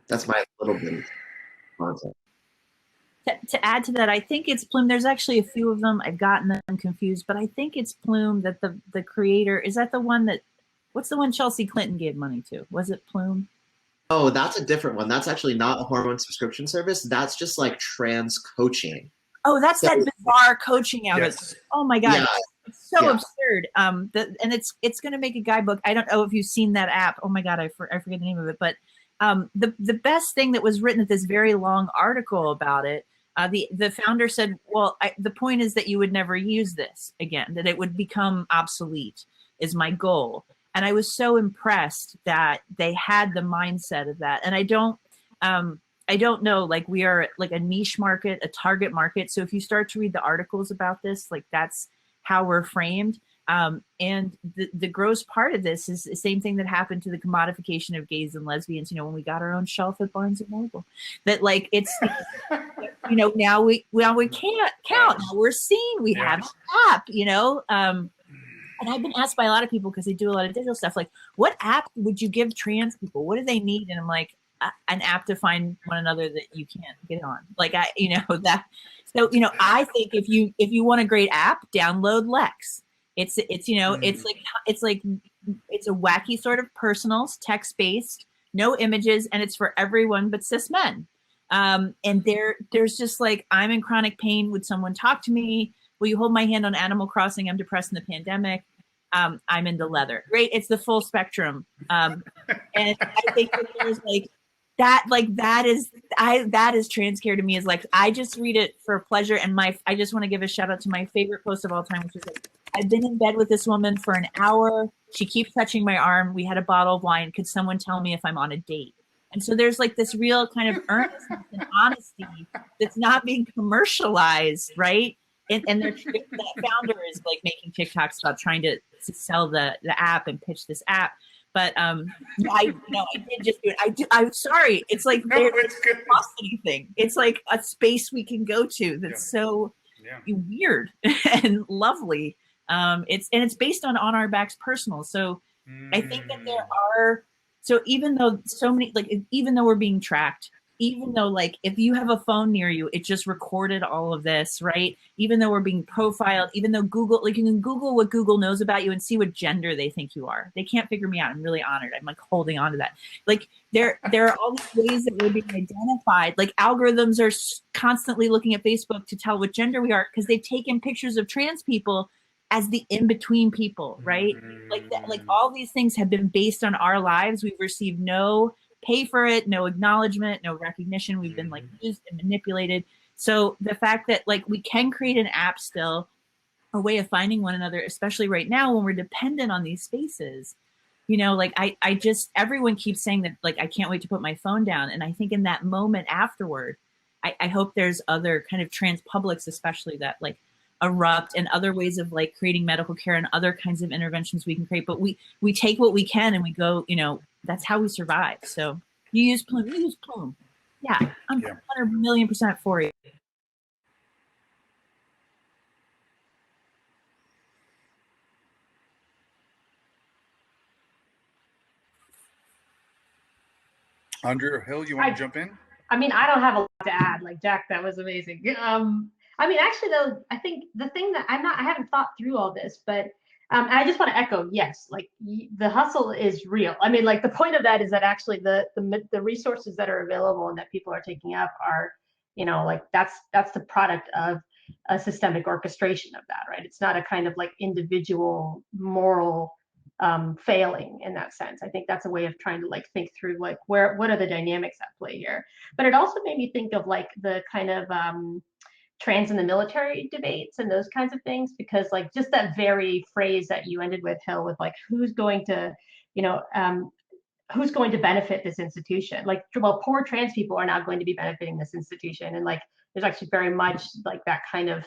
that's my little bit of content. To add to that, I think it's Plume. There's actually a few of them. I've gotten them confused, but I think it's Plume that the creator, is that the one that, what's the one Chelsea Clinton gave money to? Was it Plume? Oh, that's a different one. That's actually not a hormone subscription service. That's just like trans coaching. Oh, that's that bizarre coaching out. Yes. Oh my God. Yeah. It's so absurd. And it's going to make a guidebook. I don't know if you've seen that app. Oh my God, I forget the name of it. But the best thing that was written at this very long article about it, the founder said, well, the point is that you would never use this again, that it would become obsolete is my goal. And I was so impressed that they had the mindset of that. And I don't know, like we are like a niche market, a target market. So if you start to read the articles about this, like that's how we're framed. And the gross part of this is the same thing that happened to the commodification of gays and lesbians, you know, when we got our own shelf at Barnes & Noble, that like, it's, you know, now we can't count. Now we're seeing, we have an app, you know, and I've been asked by a lot of people, because they do a lot of digital stuff, like, what app would you give trans people? What do they need? And I'm like, an app to find one another that you can't get on. Like so, you know, I think if you want a great app, download Lex. It's you know, it's a wacky sort of personal, text-based, no images, and it's for everyone but cis men. And there's just like, I'm in chronic pain. Would someone talk to me? Will you hold my hand on Animal Crossing? I'm depressed in the pandemic. I'm into leather. Great. It's the full spectrum. And I think that there's that is trans care to me, is like, I just read it for pleasure. And I just want to give a shout out to my favorite post of all time, which is like, I've been in bed with this woman for an hour. She keeps touching my arm. We had a bottle of wine. Could someone tell me if I'm on a date? And so there's like this real kind of earnestness and honesty that's not being commercialized, right? and the founder is like making TikToks about trying to sell the app and pitch this app. But I did just do it. I'm sorry. It's like no, it's good. Thing. It's like a space we can go to that's so weird and lovely. It's based on our backs personal. So I think that there are. So even though even though we're being tracked, even though like if you have a phone near you, it just recorded all of this, right? Even though we're being profiled, even though Google, like you can Google what Google knows about you and see what gender they think you are. They can't figure me out. I'm really honored. I'm like holding on to that. Like there are all these ways that we're being identified. Like algorithms are constantly looking at Facebook to tell what gender we are because they've taken pictures of trans people as the in-between people, right? Like that, like all these things have been based on our lives. We've received no pay for it, no acknowledgement, no recognition. We've been like used and manipulated. So the fact that like we can create an app still, a way of finding one another, especially right now when we're dependent on these spaces, you know, like I just, everyone keeps saying that like, I can't wait to put my phone down. And I think in that moment afterward, I hope there's other kind of trans publics, especially that like erupt and other ways of like creating medical care and other kinds of interventions we can create. But we take what we can and we go, you know, that's how we survive. So you use Plume. Yeah, I'm 100,000,000% for you. Andrea Hill, you want to jump in? I mean, I don't have a lot to add. Like Jack, that was amazing. I mean, actually, though, I think the thing that I haven't thought through all this, but I just want to echo, yes, like the hustle is real. I mean, like the point of that is that actually the resources that are available and that people are taking up are, you know, like that's the product of a systemic orchestration of that, right? It's not a kind of like individual moral failing in that sense. I think that's a way of trying to like think through like what are the dynamics at play here. But it also made me think of like the kind of trans in the military debates and those kinds of things, because like just that very phrase that you ended with, Hill, with like who's going to, you know, who's going to benefit this institution? Like, well, poor trans people are not going to be benefiting this institution, and like there's actually very much like that kind of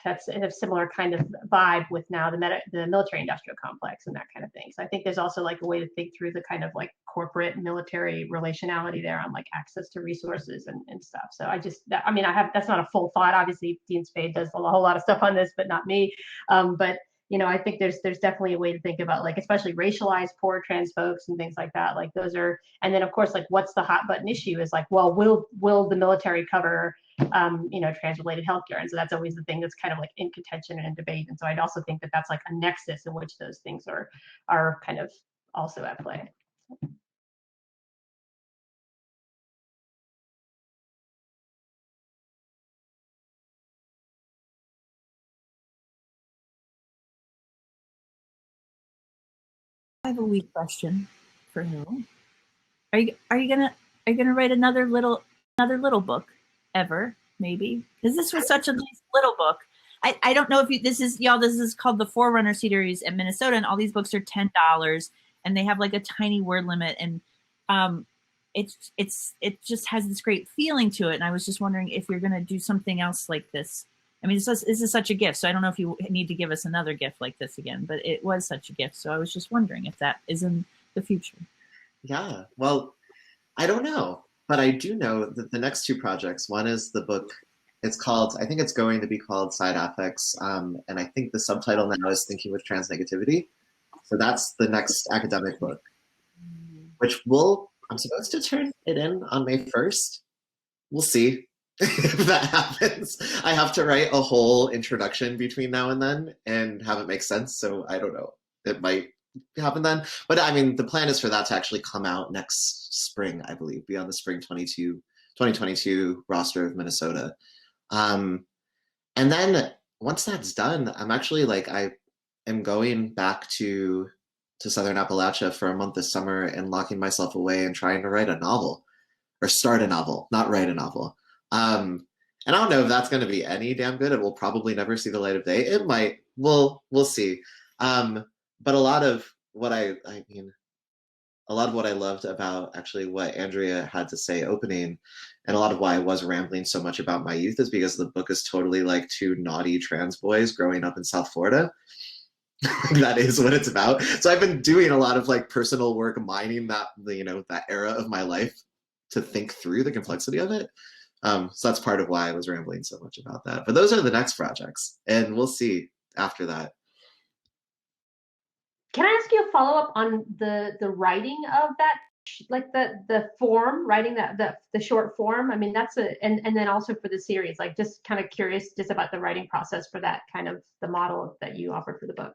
that's a similar kind of vibe with now the military industrial complex and that kind of thing. So I think there's also like a way to think through the kind of like corporate military relationality there on like access to resources and stuff. So I mean, that's not a full thought. Obviously, Dean Spade does a whole lot of stuff on this, but not me. But you know, I think there's definitely a way to think about like, especially racialized poor trans folks and things like that. Like those are, and then of course, like what's the hot button issue is like, well, will the military cover you know, trans-related healthcare? And so that's always the thing that's kind of like in contention and in debate. And so I'd also think that that's like a nexus in which those things are kind of also at play. I have a weak question for Hill. Are you gonna write another little book ever? Maybe, because this was such a nice little book. I don't know if this is called the Forerunner series in Minnesota, and all these books are $10, and they have like a tiny word limit, and it just has this great feeling to it. And I was just wondering if you're gonna do something else like this. I mean, this is such a gift, so I don't know if you need to give us another gift like this again, but it was such a gift. So I was just wondering if that is in the future. Yeah, well, I don't know, but I do know that the next two projects, one is the book, I think it's going to be called Side Affects, and I think the subtitle now is Thinking with Transnegativity. So that's the next academic book, which I'm supposed to turn it in on May 1st. We'll see if that happens. I have to write a whole introduction between now and then and have it make sense, so I don't know. It might happen then. But I mean, the plan is for that to actually come out next spring, I believe, be on the spring 2022 roster of Minnesota. And then once that's done, I'm actually like, I am going back to Southern Appalachia for a month this summer and locking myself away and trying to write a novel, or start a novel, not write a novel. And I don't know if that's going to be any damn good. It will probably never see the light of day. It might. We'll see. But a lot of what I loved about actually what Andrea had to say opening And a lot of why I was rambling so much about my youth is because the book is totally like two naughty trans boys growing up in South Florida. That is what it's about. So I've been doing a lot of like personal work mining that, you know, that era of my life to think through the complexity of it. So that's part of why I was rambling so much about that. But those are the next projects, and we'll see after that. Can I ask you a follow-up on the writing of that, like the form, writing the short form? I mean, that's and then also for the series, like just kind of curious just about the writing process for that kind of the model that you offered for the book.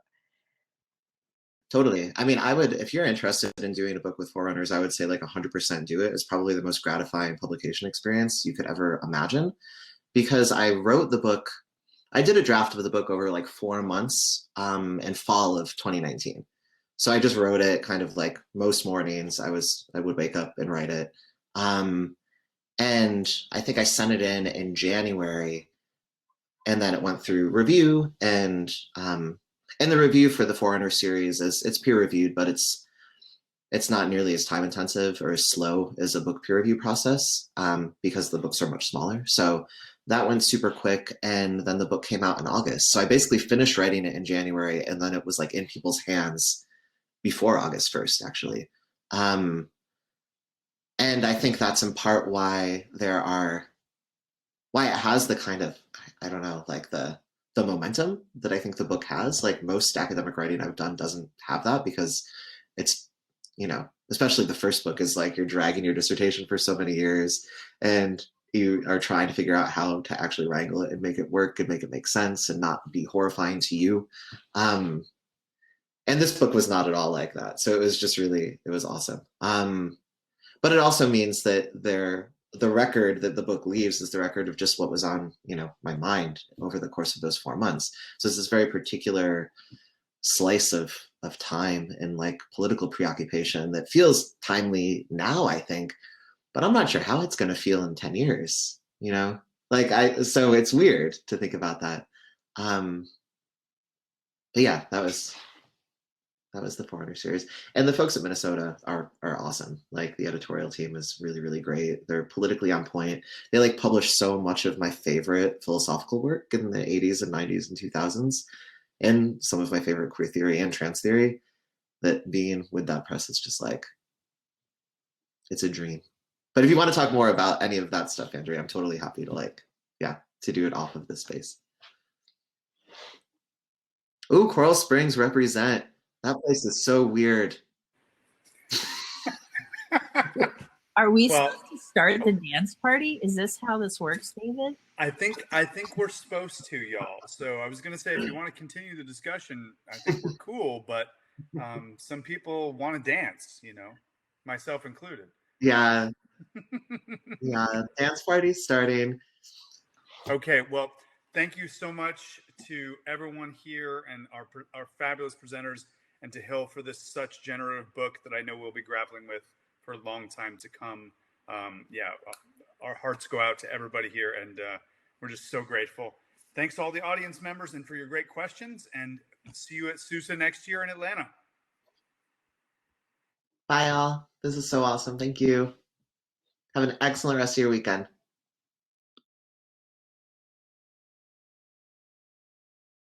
Totally. I mean, I would, if you're interested in doing a book with forerunners, I would say like 100% do it. It's probably the most gratifying publication experience you could ever imagine, because I wrote the book. I did a draft of the book over like 4 months in fall of 2019. So I just wrote it kind of like most mornings. I would wake up and write it. And I think I sent it in January, and then it went through review, and the review for the Forerunner series it's peer reviewed, but it's not nearly as time intensive or as slow as a book peer review process because the books are much smaller. So that went super quick, and then the book came out in August. So I basically finished writing it in January, and then it was like in people's hands before August 1st, actually. And I think that's in part why it has the kind of, I don't know, like the momentum that I think the book has. Like most academic writing I've done doesn't have that, because it's, you know, especially the first book is like you're dragging your dissertation for so many years, and you are trying to figure out how to actually wrangle it and make it work and make it make sense and not be horrifying to you. And this book was not at all like that. So it was just really, it was awesome. But it also means that the record that the book leaves is the record of just what was on, you know, my mind over the course of those 4 months. So it's this very particular slice of time and like political preoccupation that feels timely now, I think, but I'm not sure how it's going to feel in 10 years, you know, so it's weird to think about that. But yeah, that was the Forerunner series. And the folks at Minnesota are awesome. Like the editorial team is really, really great. They're politically on point. They like publish so much of my favorite philosophical work in the 80s and 90s and 2000s, and some of my favorite queer theory and trans theory, that being with that press is just like, it's a dream. But if you want to talk more about any of that stuff, Andrea, I'm totally happy to do it off of this space. Ooh, Coral Springs represent. That place is so weird. Are we supposed to start the dance party? Is this how this works, David? I think we're supposed to, y'all. So I was going to say, if you want to continue the discussion, I think we're cool. But some people want to dance, you know, myself included. Yeah. Yeah. Dance party starting. Okay. Well, thank you so much to everyone here and our fabulous presenters, and to Hill for this such generative book that I know we'll be grappling with for a long time to come. Our hearts go out to everybody here, and we're just so grateful. Thanks to all the audience members and for your great questions, and see you at SEWSA next year in Atlanta. Bye, all. This is so awesome. Thank you. Have an excellent rest of your weekend.